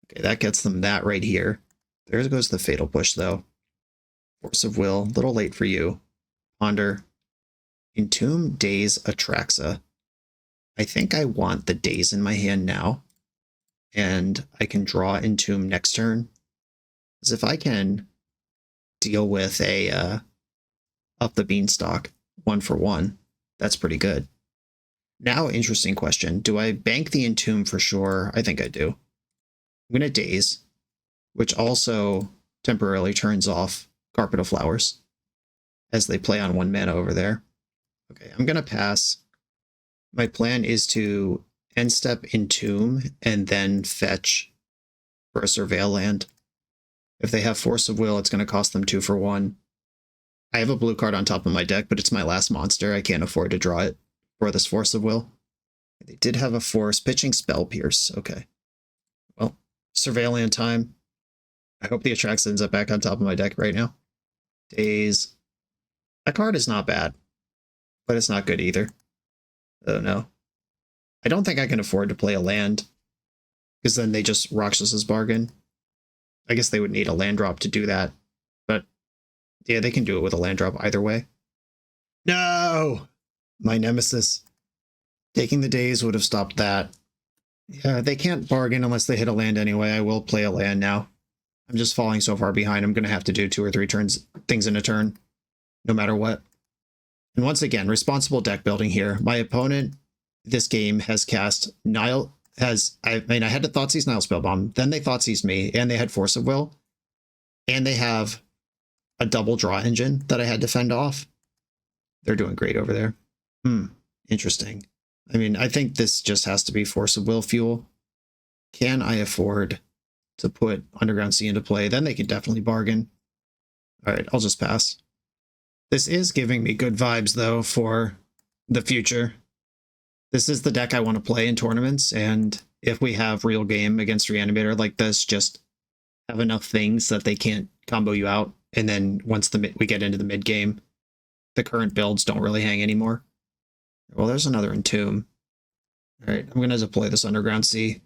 Okay, that gets them that right here. There goes the Fatal Push, though. Force of Will. Little late for you. Ponder. Entomb, Daze, Atraxa. I think I want the Daze in my hand now. And I can draw Entomb next turn. Because if I can deal with a up the Beanstalk 1-for-1, that's pretty good. Now, interesting question. Do I bank the Entomb for sure? I think I do. I'm going to Daze, which also temporarily turns off Carpet of Flowers as they play on 1 mana over there. Okay, I'm going to pass. My plan is to end step Entomb and then fetch for a Surveil land. If they have Force of Will, it's going to cost them 2-for-1. I have a blue card on top of my deck, but it's my last monster. I can't afford to draw it for this Force of Will. They did have a Force. Pitching Spell Pierce. Okay. Well, Surveillant time. I hope the Atraxa ends up back on top of my deck right now. Daze. A card is not bad, but it's not good either. Oh no. I don't think I can afford to play a land, because then they just Roxas's Bargain. I guess they would need a land drop to do that, but yeah, they can do it with a land drop either way. No! My nemesis. Taking the days would have stopped that. Yeah, they can't bargain unless they hit a land anyway. I will play a land now. I'm just falling so far behind. I'm going to have to do 2 or 3 things in a turn, no matter what. And once again, responsible deck building here. My opponent this game has cast Nile. I had to Thoughtseize Nile Spellbomb. Then they Thoughtseize me, and they had Force of Will. And they have a double draw engine that I had to fend off. They're doing great over there. Interesting. I mean, I think this just has to be Force of Will fuel. Can I afford to put Underground Sea into play? Then they could definitely bargain. All right, I'll just pass. This is giving me good vibes, though, for the future. This is the deck I want to play in tournaments, and if we have real game against Reanimator like this, just have enough things that they can't combo you out, and then once we get into the mid game, the current builds don't really hang anymore. Well, there's another Entomb. All right, I'm going to deploy this Underground Sea.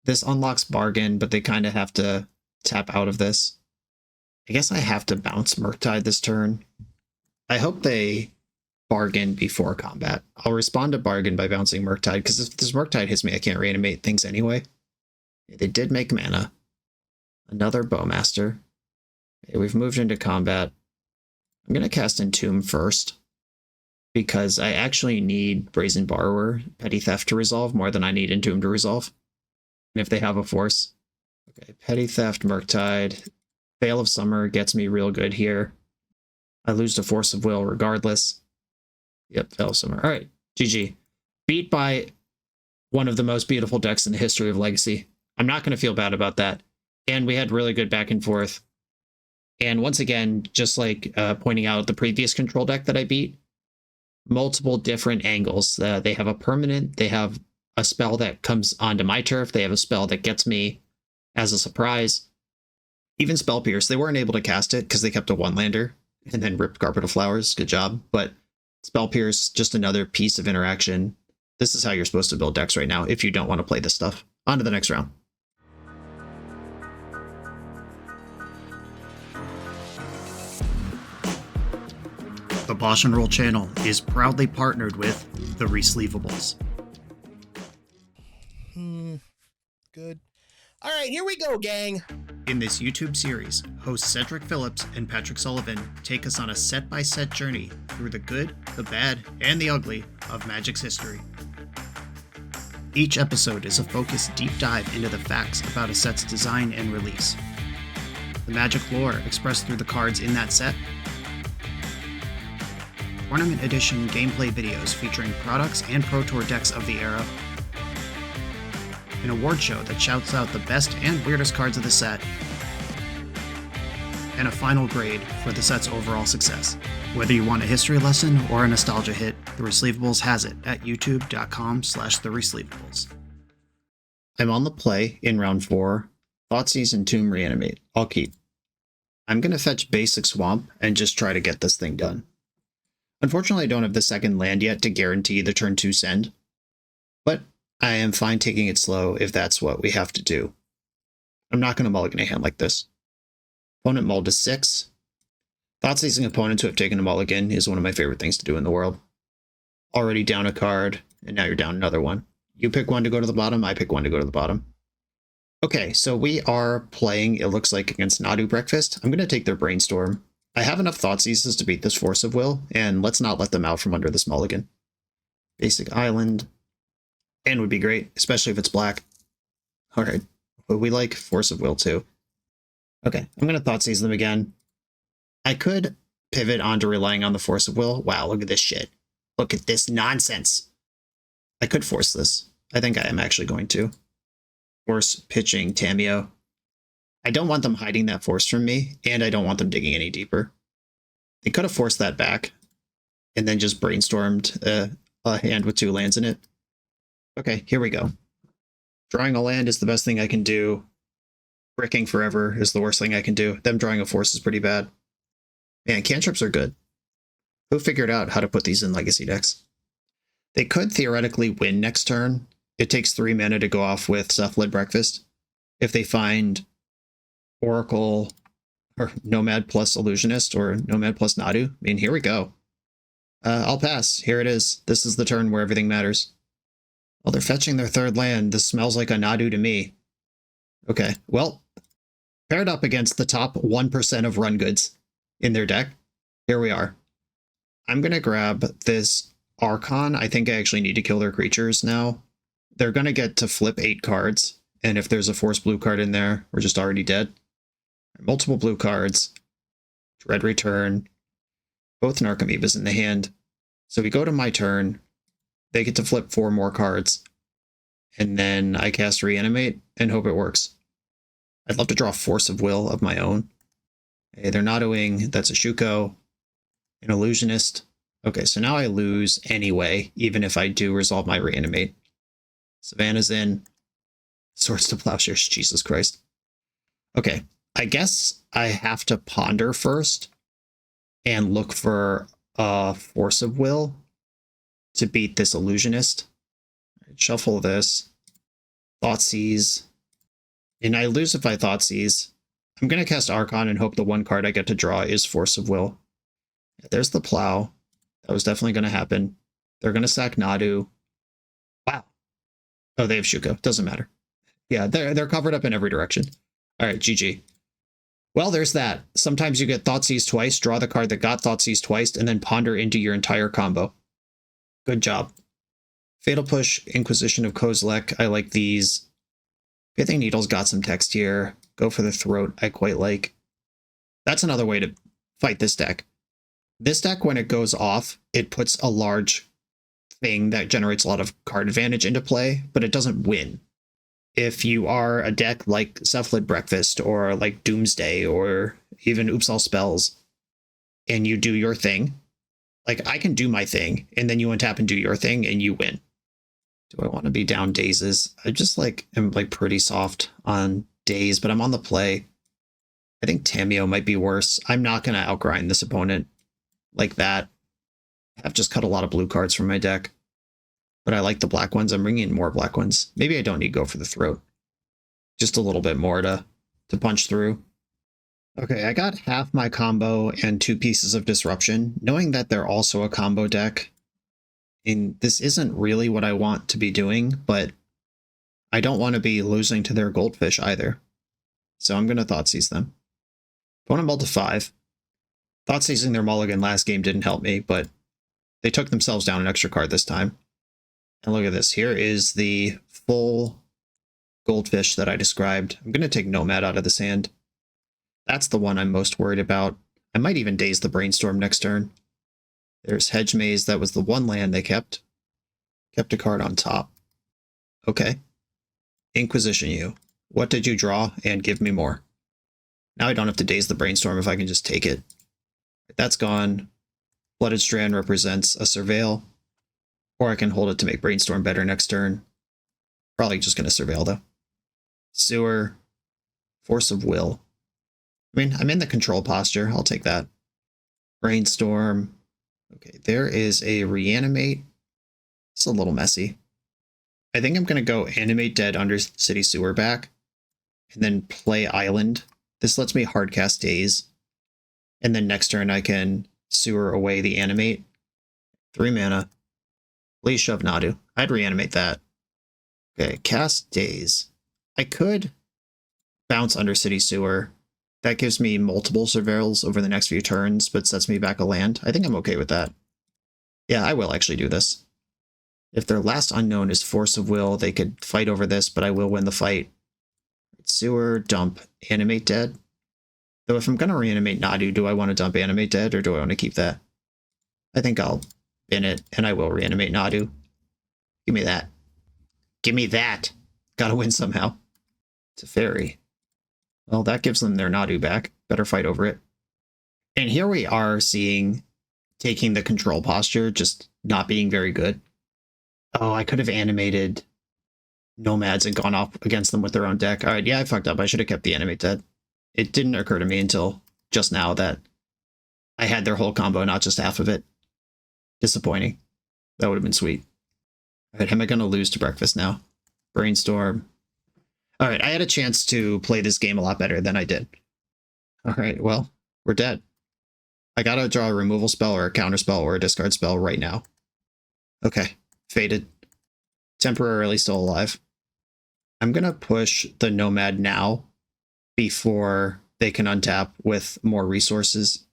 This unlocks Bargain, but they kind of have to tap out of this. I guess I have to bounce Murktide this turn. I hope they bargain before combat. I'll respond to Bargain by bouncing Murktide, because if this Murktide hits me, I can't reanimate things anyway. They did make mana. Another Bowmaster. Okay, we've moved into combat. I'm going to cast Entomb first, because I actually need Brazen Borrower, Petty Theft to resolve more than I need Entomb to resolve. And if they have a force. Okay, Petty Theft, Murktide. Veil of Summer gets me real good here. I lose to Force of Will regardless. Yep, Veil of Summer. All right, GG. Beat by one of the most beautiful decks in the history of Legacy. I'm not going to feel bad about that. And we had really good back and forth. And once again, just like pointing out the previous control deck that I beat, multiple different angles. They have a permanent, they have a spell that comes onto my turf, they have a spell that gets me as a surprise. Even Spell Pierce, they weren't able to cast it because they kept a 1-lander and then ripped Carpet of Flowers. Good job. But Spell Pierce, just another piece of interaction. This is how you're supposed to build decks right now if you don't want to play this stuff. On to the next round. The BoshNRoll channel is proudly partnered with the Resleevables. Good. All right, here we go, gang. In this YouTube series, hosts Cedric Phillips and Patrick Sullivan take us on a set-by-set journey through the good, the bad, and the ugly of Magic's history. Each episode is a focused deep dive into the facts about a set's design and release, the Magic lore expressed through the cards in that set, Tournament Edition gameplay videos featuring products and Pro Tour decks of the era, an award show that shouts out the best and weirdest cards of the set, and a final grade for the set's overall success. Whether you want a history lesson or a nostalgia hit, The Resleevables has it at youtube.com/theresleevables. I'm on the play in round 4, Thoughtseize and Entomb Reanimate. I'll keep. I'm going to fetch Basic Swamp and just try to get this thing done. Unfortunately, I don't have the second land yet to guarantee the turn 2 send, but I am fine taking it slow if that's what we have to do. I'm not going to mulligan a hand like this. Opponent mulled to 6. Thoughtseizing opponents who have taken a mulligan is one of my favorite things to do in the world. Already down a card, and now you're down another one. You pick one to go to the bottom, I pick one to go to the bottom. Okay, so we are playing, it looks like, against Nadu Breakfast. I'm going to take their Brainstorm. I have enough Thoughtseizes to beat this Force of Will, and let's not let them out from under this mulligan. Basic Island. And would be great, especially if it's black. Alright, but we like Force of Will too. Okay, I'm going to Thoughtseize them again. I could pivot onto relying on the Force of Will. Wow, look at this shit. Look at this nonsense. I could force this. I think I am actually going to. Force pitching Tameo. I don't want them hiding that force from me, and I don't want them digging any deeper. They could have forced that back, and then just brainstormed a hand with 2 lands in it. Okay, here we go. Drawing a land is the best thing I can do. Bricking forever is the worst thing I can do. Them drawing a force is pretty bad. Man, cantrips are good. Who figured out how to put these in legacy decks? They could theoretically win next turn. It takes 3 mana to go off with Cephalid Breakfast. If they find Oracle or Nomad plus Illusionist or Nomad plus Nadu. I mean, here we go. I'll pass. Here it is. This is the turn where everything matters. Well, they're fetching their 3rd land. This smells like a Nadu to me. Okay, well, paired up against the top 1% of run goods in their deck, here we are. I'm going to grab this Archon. I think I actually need to kill their creatures now. They're going to get to flip 8 cards, and if there's a force blue card in there, we're just already dead. Multiple blue cards. Dread Return. Both Narcomoebas in the hand. So we go to my turn. They get to flip 4 more cards. And then I cast Reanimate and hope it works. I'd love to draw Force of Will of my own. Okay, they're not doing. That's a Shuko. An Illusionist. Okay, so now I lose anyway, even if I do resolve my Reanimate. Savannah's in. Swords to Plowshares. Jesus Christ. Okay, I guess I have to ponder first and look for a Force of Will to beat this Illusionist. Right, shuffle this. Thoughtseize. And I lose if I Thoughtseize. I'm going to cast Archon and hope the 1 card I get to draw is Force of Will. There's the Plow. That was definitely going to happen. They're going to sack Nadu. Wow. Oh, they have Shuko. Doesn't matter. Yeah, they're covered up in every direction. All right, GG. Well, there's that. Sometimes you get Thoughtseize twice, draw the card that got Thoughtseize twice, and then ponder into your entire combo. Good job. Fatal Push, Inquisition of Kozilek. I like these. Pithing Needle's got some text here. Go for the Throat, I quite like. That's another way to fight this deck. This deck, when it goes off, it puts a large thing that generates a lot of card advantage into play, but it doesn't win. If you are a deck like Cephalid Breakfast or like Doomsday or even Oops All Spells, and you do your thing, like I can do my thing, and then you untap and do your thing, and you win. Do I want to be down Dazes? I just am pretty soft on Daze, but I'm on the play. I think Tameo might be worse. I'm not going to outgrind this opponent like that. I've just cut a lot of blue cards from my deck. But I like the black ones. I'm bringing in more black ones. Maybe I don't need Go for the Throat. Just a little bit more to punch through. Okay, I got half my combo and 2 pieces of Disruption. Knowing that they're also a combo deck, and this isn't really what I want to be doing, but I don't want to be losing to their Goldfish either. So I'm going to Thoughtseize them. Opponent mulled to 5. Thoughtseizing their mulligan last game didn't help me, but they took themselves down an extra card this time. And look at this. Here is the full Goldfish that I described. I'm going to take Nomad out of this hand. That's the one I'm most worried about. I might even Daze the Brainstorm next turn. There's Hedge Maze. That was the 1 land they kept. Kept a card on top. Okay. Inquisition you. What did you draw? And give me more. Now I don't have to Daze the Brainstorm if I can just take it. That's gone. Blooded Strand represents a Surveil. Or I can hold it to make Brainstorm better next turn. Probably just going to Surveil, though. Sewer. Force of Will. I mean, I'm in the control posture. I'll take that. Brainstorm. Okay, there is a Reanimate. It's a little messy. I think I'm going to go Animate Dead Undercity Sewer back. And then play Island. This lets me hardcast Daze. And then next turn I can Sewer away the Animate. 3 mana. Please shove Nadu. I'd Reanimate that. Okay, cast Daze. I could bounce Undercity Sewer. That gives me multiple Surveils over the next few turns, but sets me back a land. I think I'm okay with that. Yeah, I will actually do this. If their last unknown is Force of Will, they could fight over this, but I will win the fight. Sewer, dump, Animate Dead. Though if I'm going to Reanimate Nadu, do I want to dump Animate Dead, or do I want to keep that? I think I'll bin it, and I will Reanimate Nadu. Give me that. Give me that. Gotta win somehow. Teferi. Well, that gives them their Nadu back. Better fight over it. And here we are seeing taking the control posture, just not being very good. Oh, I could have animated Nomads and gone off against them with their own deck. All right, yeah, I fucked up. I should have kept the Animate Dead. It didn't occur to me until just now that I had their whole combo, not just half of it. Disappointing. That would have been sweet. All right, am I going to lose to breakfast now? Brainstorm. All right, I had a chance to play this game a lot better than I did. All right, well, we're dead. I got to draw a removal spell or a counter spell or a discard spell right now. Okay, faded. Temporarily still alive. I'm going to push the Nomad now before they can untap with more resources.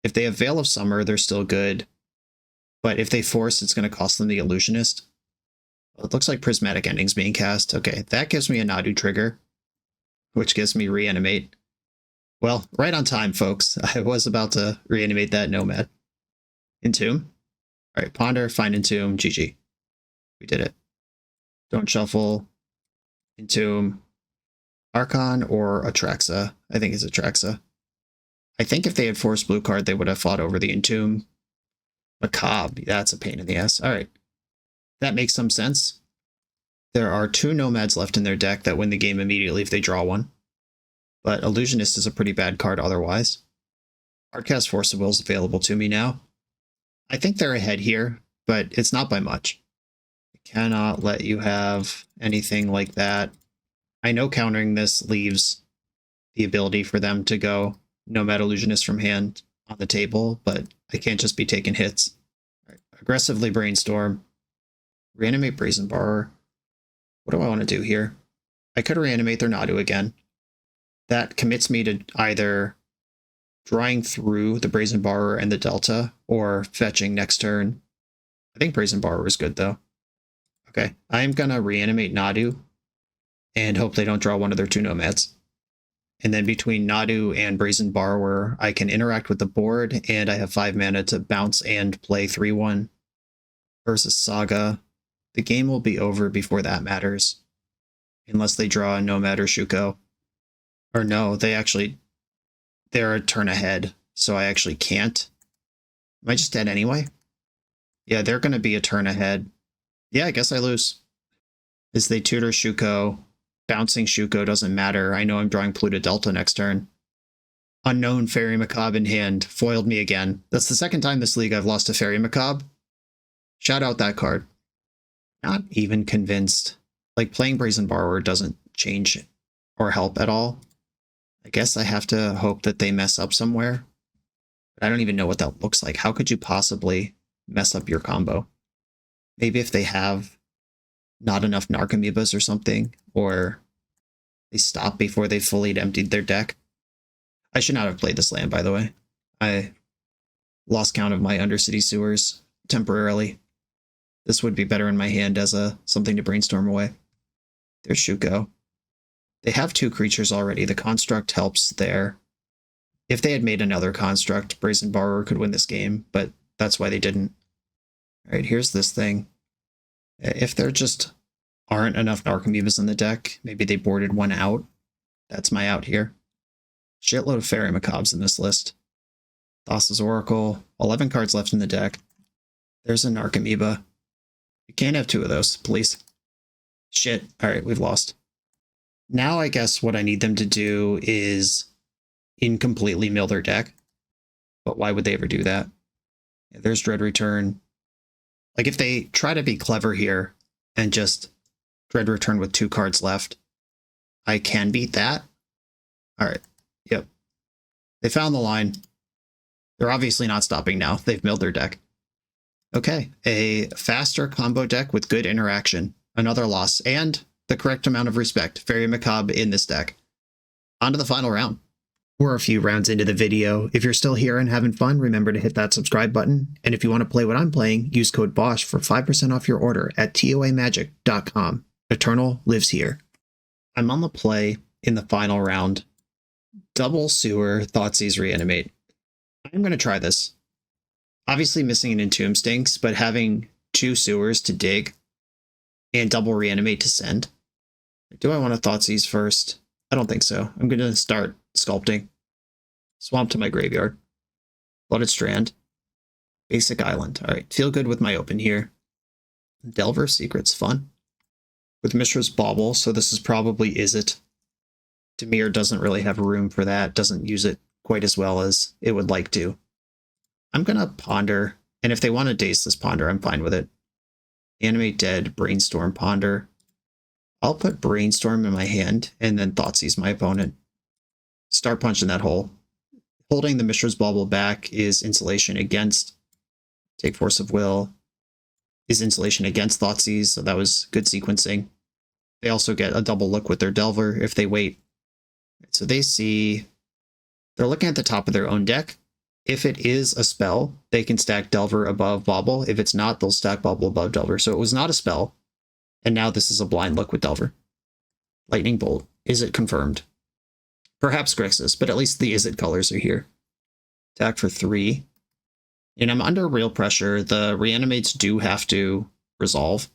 If they have Veil of Summer, they're still good. But if they force, it's going to cost them the Illusionist. Well, it looks like Prismatic Ending's being cast. Okay, that gives me a Nadu trigger, which gives me Reanimate. Well, right on time, folks. I was about to reanimate that Nomad. Entomb. All right, Ponder, find Entomb, GG. We did it. Don't shuffle. Entomb. Archon or Atraxa. I think it's Atraxa. I think if they had forced blue card, they would have fought over the Entomb. Macabre. That's a pain in the ass. All right. That makes some sense. There are 2 Nomads left in their deck that win the game immediately if they draw one. But Illusionist is a pretty bad card otherwise. Hardcast Force of Will is available to me now. I think they're ahead here, but it's not by much. I cannot let you have anything like that. I know countering this leaves the ability for them to go Nomad Illusionist from hand on the table, but I can't just be taking hits. Right. Aggressively Brainstorm. Reanimate Brazen Borrower. What do I want to do here? I could reanimate their Nadu again. That commits me to either drawing through the Brazen Borrower and the Delta, or fetching next turn. I think Brazen Borrower is good, though. Okay, I'm going to reanimate Nadu, and hope they don't draw one of their 2 Nomads. And then between Nadu and Brazen Borrower, I can interact with the board, and I have 5 mana to bounce and play 3/1 versus Saga. The game will be over before that matters, unless they draw a Nomad or Shuko. Or no, they're a turn ahead, so I actually can't. Am I just dead anyway? Yeah, they're going to be a turn ahead. Yeah, I guess I lose. As they tutor Shuko, bouncing Shuko doesn't matter. I know I'm drawing Pluto Delta next turn. Unknown Fairy Macabre in hand. Foiled me again. That's the second time this league I've lost to Fairy Macabre. Shout out that card. Not even convinced. Like, playing Brazen Borrower doesn't change or help at all. I guess I have to hope that they mess up somewhere. But I don't even know what that looks like. How could you possibly mess up your combo? Maybe if they have not enough Narcomoebas or something, or they stop before they fully emptied their deck. I should not have played this land, by the way. I lost count of my Undercity Sewers temporarily. This would be better in my hand as something to brainstorm away. There's Shuko. They have 2 creatures already. The construct helps there. If they had made another construct, Brazen Borrower could win this game, but that's why they didn't. All right, here's this thing. If there just aren't enough Narcomoebas in the deck, maybe they boarded one out. That's my out here. Shitload of Fairy Macabres in this list. Thassa's Oracle. 11 cards left in the deck. There's a Narcomoeba. You can't have 2 of those, please. Shit. All right, we've lost. Now I guess what I need them to do is incompletely mill their deck. But why would they ever do that? Yeah, there's Dread Return. Like, if they try to be clever here and just Dread Return with 2 cards left, I can beat that. All right. Yep. They found the line. They're obviously not stopping now. They've milled their deck. Okay. A faster combo deck with good interaction. Another loss. And the correct amount of respect. Fairy Macabre in this deck. On to the final round. We're a few rounds into the video. If you're still here and having fun, remember to hit that subscribe button. And if you want to play what I'm playing, use code BOSH for 5% off your order at toamagic.com. Eternal lives here. I'm on the play in the final round. Double Sewer, Thoughtseize, Reanimate. I'm going to try this. Obviously missing an Entomb stinks, but having 2 Sewers to dig and double Reanimate to send. Do I want to Thoughtseize first? I don't think so. I'm going to start sculpting. Swamp to my graveyard. Blooded Strand. Basic Island. All right, feel good with my open here. Delver Secret's fun. With Mishra's Bauble, so this is probably Is It. Dimir doesn't really have room for that, doesn't use it quite as well as it would like to. I'm going to Ponder And if they want to daze this Ponder, I'm fine with it. Animate dead, Brainstorm, Ponder. I'll put Brainstorm in my hand and then Thoughtseize my opponent. Start punching that hole. Holding the Mishra's Bauble back is insulation against. Take Force of Will is insulation against Thoughtseize, so that was good sequencing. They also get a double look with their Delver if they wait. So they see, they're looking at the top of their own deck. If it is a spell, they can stack Delver above Bauble. If it's not, they'll stack Bauble above Delver. So it was not a spell, and now this is a blind look with Delver. Lightning Bolt. Is it confirmed? Perhaps Grixis, but at least the Is It colors are here. Attack for 3. And I'm under real pressure. The Reanimates do have to resolve.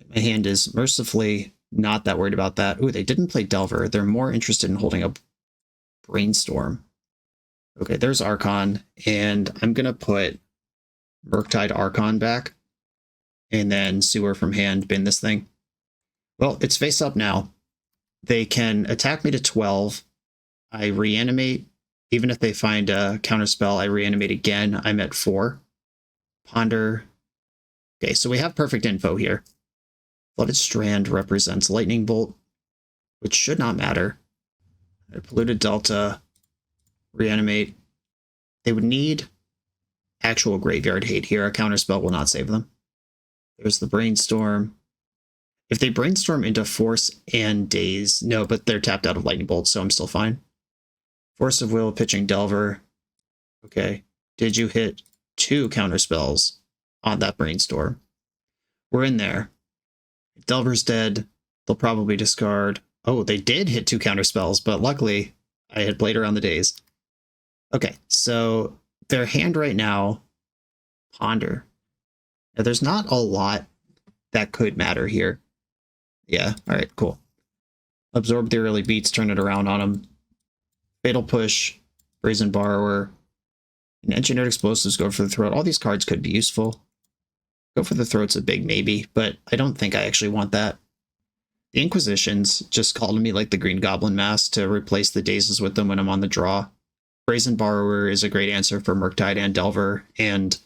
My hand is mercifully not that worried about that. Ooh, they didn't play Delver. They're more interested in holding up Brainstorm. Okay, there's Archon, and I'm going to put Murktide Archon back, and then Sewer from hand, bin this thing. Well, it's face up now. They can attack me to 12. I reanimate. Even if they find a counterspell, I reanimate again. I'm at 4. Ponder. Okay, so we have perfect info here. Flooded Strand represents Lightning Bolt, which should not matter. Polluted Delta. Reanimate. They would need actual graveyard hate here. A counterspell will not save them. There's the Brainstorm. If they Brainstorm into Force and Daze, no, but they're tapped out of Lightning Bolt, so I'm still fine. Force of Will, pitching Delver. Okay. Did you hit 2 counterspells on that Brainstorm? We're in there. If Delver's dead, they'll probably discard. Oh, they did hit 2 counterspells, but luckily I had played around the days. Okay, so their hand right now, Ponder. Now, there's not a lot that could matter here. Yeah, all right, cool. Absorb the early beats, turn it around on them. Fatal Push, Brazen Borrower, and Engineered Explosives, go for the Throat. All these cards could be useful. Go for the Throat's a big maybe, but I don't think I actually want that. The Inquisitions just called me like the Green Goblin Mask to replace the Dazes with them when I'm on the draw. Brazen Borrower is a great answer for Murktide and Delver, and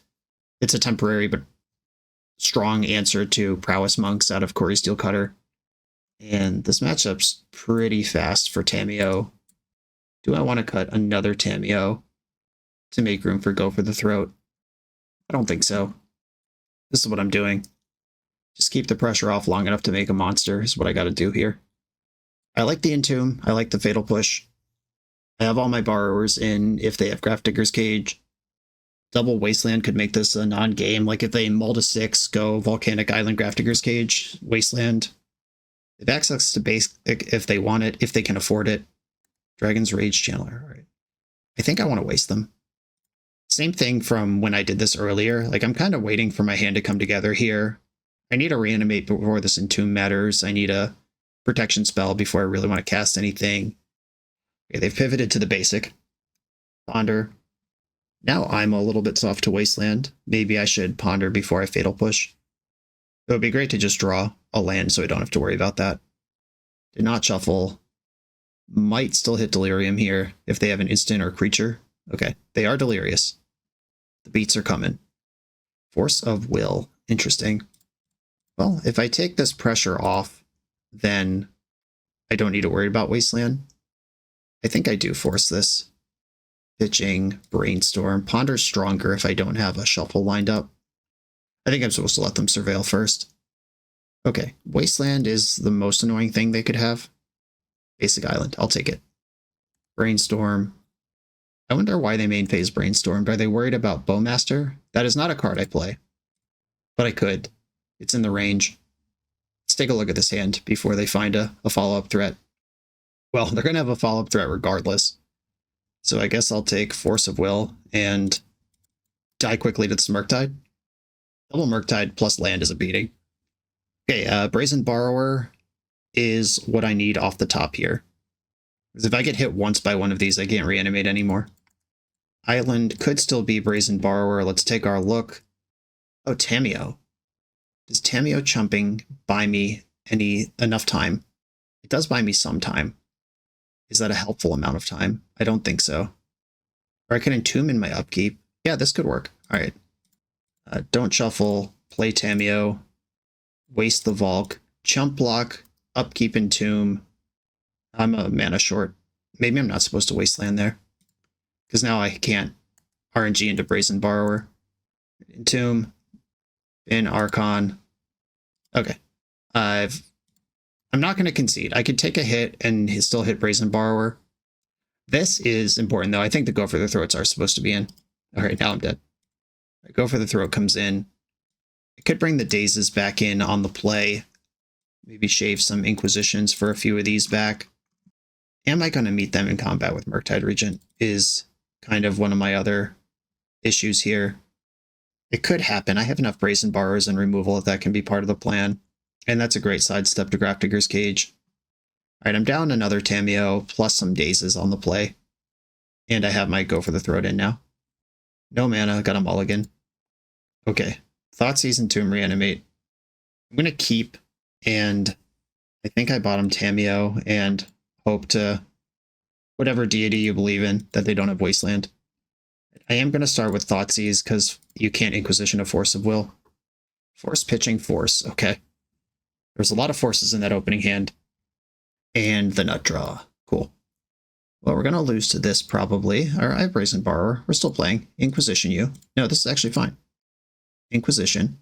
it's a temporary but strong answer to Prowess Monks out of Corey Steelcutter. And this matchup's pretty fast for Tamiyo. Do I want to cut another Tamiyo to make room for Go for the Throat? I don't think so. This is what I'm doing. Just keep the pressure off long enough to make a monster is what I got to do here. I like the Entomb. I like the Fatal Push. I have all my borrowers in if they have Grafdigger's Cage. Double Wasteland could make this a non-game. Like if they mull to 6, go Volcanic Island, Grafdigger's Cage, Wasteland. They have access to base if they want it, if they can afford it. Dragon's Rage Channeler. All right. I think I want to waste them. Same thing from when I did this earlier. Like I'm kind of waiting for my hand to come together here. I need to reanimate before this Entomb matters. I need a protection spell before I really want to cast anything. Okay, they've pivoted to the basic. Ponder. Now I'm a little bit soft to Wasteland. Maybe I should Ponder before I Fatal Push. It would be great to just draw a land so I don't have to worry about that. Did not shuffle. Might still hit Delirium here if they have an instant or creature. Okay, they are delirious. The beats are coming. Force of Will. Interesting. Well, if I take this pressure off, then I don't need to worry about Wasteland. I think I do force this. Pitching, Brainstorm. Ponder's stronger if I don't have a shuffle lined up. I think I'm supposed to let them surveil first. Okay, Wasteland is the most annoying thing they could have. Basic Island, I'll take it. Brainstorm. I wonder why they main phase Brainstormed. Are they worried about Bowmaster? That is not a card I play. But I could. It's in the range. Let's take a look at this hand before they find a follow-up threat. Well, they're going to have a follow-up threat regardless. So I guess I'll take Force of Will and die quickly to the Murktide. Double Murktide plus land is a beating. Okay, Brazen Borrower is what I need off the top here. Because if I get hit once by one of these, I can't reanimate anymore. Island could still be Brazen Borrower. Let's take our look. Oh, Tamiyo. Does Tamiyo chumping buy me enough time? It does buy me some time. Is that a helpful amount of time? I don't think so. Or I can Entomb in my upkeep. Yeah, this could work. All right. Don't shuffle, play Tameo, waste the Volk, chump block, upkeep Entomb. I'm a mana short. Maybe I'm not supposed to waste land there. Because now I can't RNG into Brazen Borrower. Entomb, in Archon. Okay. I'm not going to concede. I could take a hit and still hit Brazen Borrower. This is important, though. I think the Go for the Throats are supposed to be in. All right, now I'm dead. Go for the Throat comes in. I could bring the Dazes back in on the play. Maybe shave some Inquisitions for a few of these back. Am I going to meet them in combat with Murktide Regent is kind of one of my other issues here. It could happen. I have enough Brazen Borrowers and removal if that can be part of the plan. And that's a great sidestep to Grafdigger's Cage. All right, I'm down another Tameo plus some Dazes on the play. And I have my Go for the Throat in now. No mana, got a mulligan. Okay, Thoughtseize and Tomb Reanimate. I'm going to keep, and I think I bottom Tameo and hope to, whatever deity you believe in, that they don't have Wasteland. I am going to start with Thoughtseize because you can't Inquisition a Force of Will. Force pitching Force, okay. There's a lot of forces in that opening hand. And the Nut Draw, cool. Well, we're going to lose to this probably. All right, I have Brazen Borrower. We're still playing. Inquisition you. No, this is actually fine. Inquisition.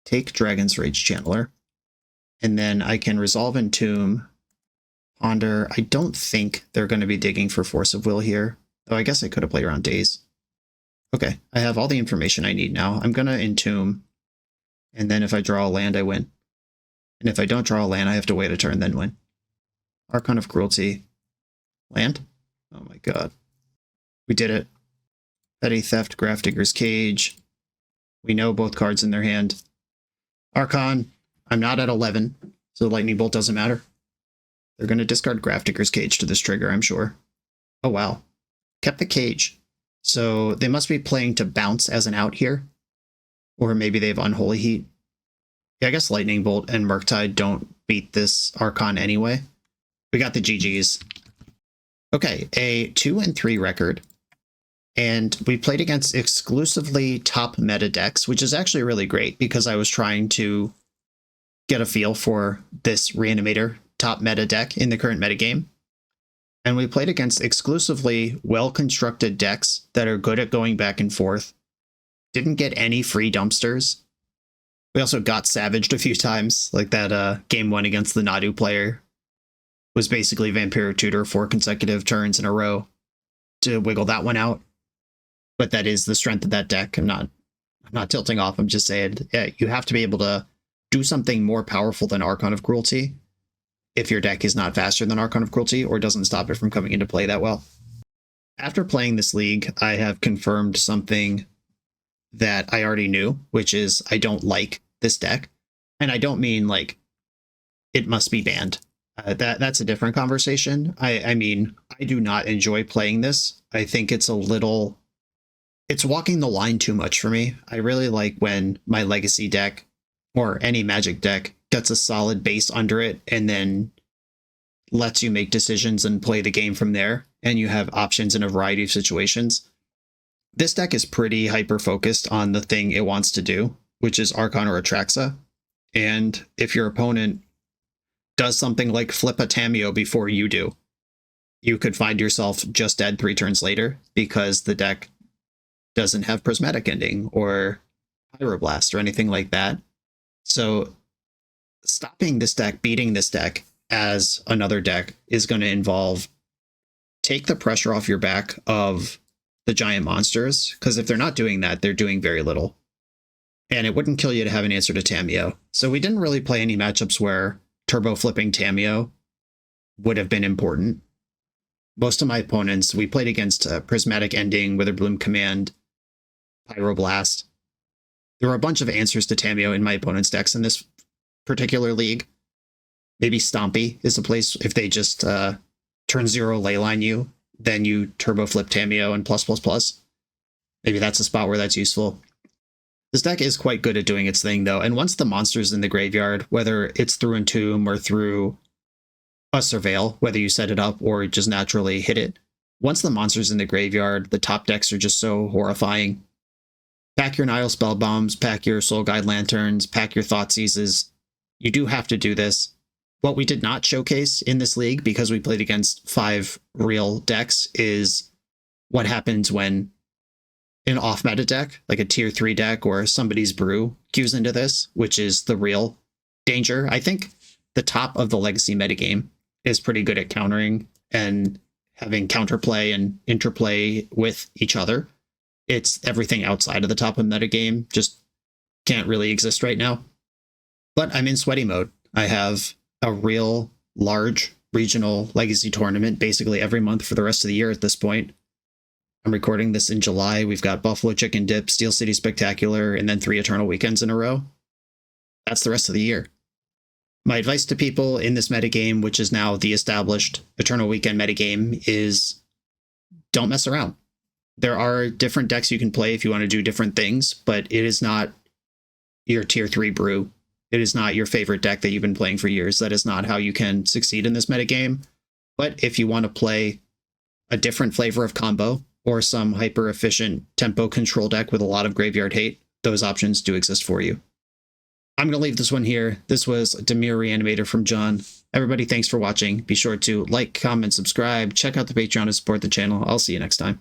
Take Dragon's Rage Channeler. And then I can resolve Entomb. Ponder. I don't think they're going to be digging for Force of Will here. Oh, I guess I could have played around Daze. Okay, I have all the information I need now. I'm going to Entomb. And then if I draw a land, I win. And if I don't draw a land, I have to wait a turn, then win. Archon of Cruelty. Land? Oh my god. We did it. Petty Theft, Grafdigger's Cage. We know both cards in their hand. Archon, I'm not at 11, so Lightning Bolt doesn't matter. They're going to discard Grafdigger's Cage to this trigger, I'm sure. Oh wow. Kept the Cage. So they must be playing to bounce as an out here. Or maybe they have Unholy Heat. Yeah, I guess Lightning Bolt and Murktide don't beat this Archon anyway. We got the GGs. Okay, a 2 and 3 record. And we played against exclusively top meta decks, which is actually really great because I was trying to get a feel for this Reanimator top meta deck in the current metagame. And we played against exclusively well-constructed decks that are good at going back and forth. Didn't get any free dumpsters. We also got savaged a few times, like that game 1 against the Nadu player was basically Vampiric Tutor 4 consecutive turns in a row to wiggle that one out. But that is the strength of that deck. I'm not tilting off. I'm just saying, yeah, you have to be able to do something more powerful than Archon of Cruelty if your deck is not faster than Archon of Cruelty or doesn't stop it from coming into play that well. After playing this league, I have confirmed something that I already knew, which is I don't like this deck. And I don't mean like it must be banned. That's a different conversation. I mean, I do not enjoy playing this. I think it's walking the line too much for me. I really like when my Legacy deck or any Magic deck gets a solid base under it and then lets you make decisions and play the game from there. And you have options in a variety of situations. This deck is pretty hyper-focused on the thing it wants to do, which is Archon or Atraxa. And if your opponent does something like flip a Tameo before you do, you could find yourself just dead 3 turns later because the deck doesn't have Prismatic Ending or Pyroblast or anything like that. So stopping this deck, beating this deck as another deck is going to involve take the pressure off your back of the giant monsters, because if they're not doing that, they're doing very little. And it wouldn't kill you to have an answer to Tameo. So we didn't really play any matchups where turbo flipping Tameo would have been important. Most of my opponents, we played against Prismatic Ending, Witherbloom Command, Pyroblast. There were a bunch of answers to Tameo in my opponent's decks in this particular league. Maybe Stompy is a place if they just turn 0 leyline you, then you turbo flip Tameo and plus plus plus. Maybe that's a spot where that's useful. This deck is quite good at doing its thing, though, and once the monster's in the graveyard, whether it's through Entomb or through a Surveil, whether you set it up or just naturally hit it, once the monster's in the graveyard, the top decks are just so horrifying. pack your Nile Spell Bombs, pack your Soul Guide Lanterns, pack your Thoughtseizes. You do have to do this. What we did not showcase in this league, because we played against 5 real decks, is what happens when an off-meta deck, like a tier 3 deck or somebody's brew, queues into this, which is the real danger. I think the top of the Legacy metagame is pretty good at countering and having counterplay and interplay with each other. It's everything outside of the top of metagame just can't really exist right now. But I'm in sweaty mode. I have a real large regional Legacy tournament basically every month for the rest of the year at this point. I'm recording this in July. We've got Buffalo Chicken Dip, Steel City Spectacular, and then 3 Eternal Weekends in a row. That's the rest of the year. My advice to people in this metagame, which is now the established Eternal Weekend metagame, is don't mess around. There are different decks you can play if you want to do different things, but it is not your tier 3 brew. It is not your favorite deck that you've been playing for years. That is not how you can succeed in this metagame. But if you want to play a different flavor of combo or some hyper efficient tempo control deck with a lot of graveyard hate, those options do exist for you. I'm going to leave this one here. This was Dimir Reanimator from John. Everybody, thanks for watching. Be sure to like, comment, subscribe, check out the Patreon to support the channel. I'll see you next time.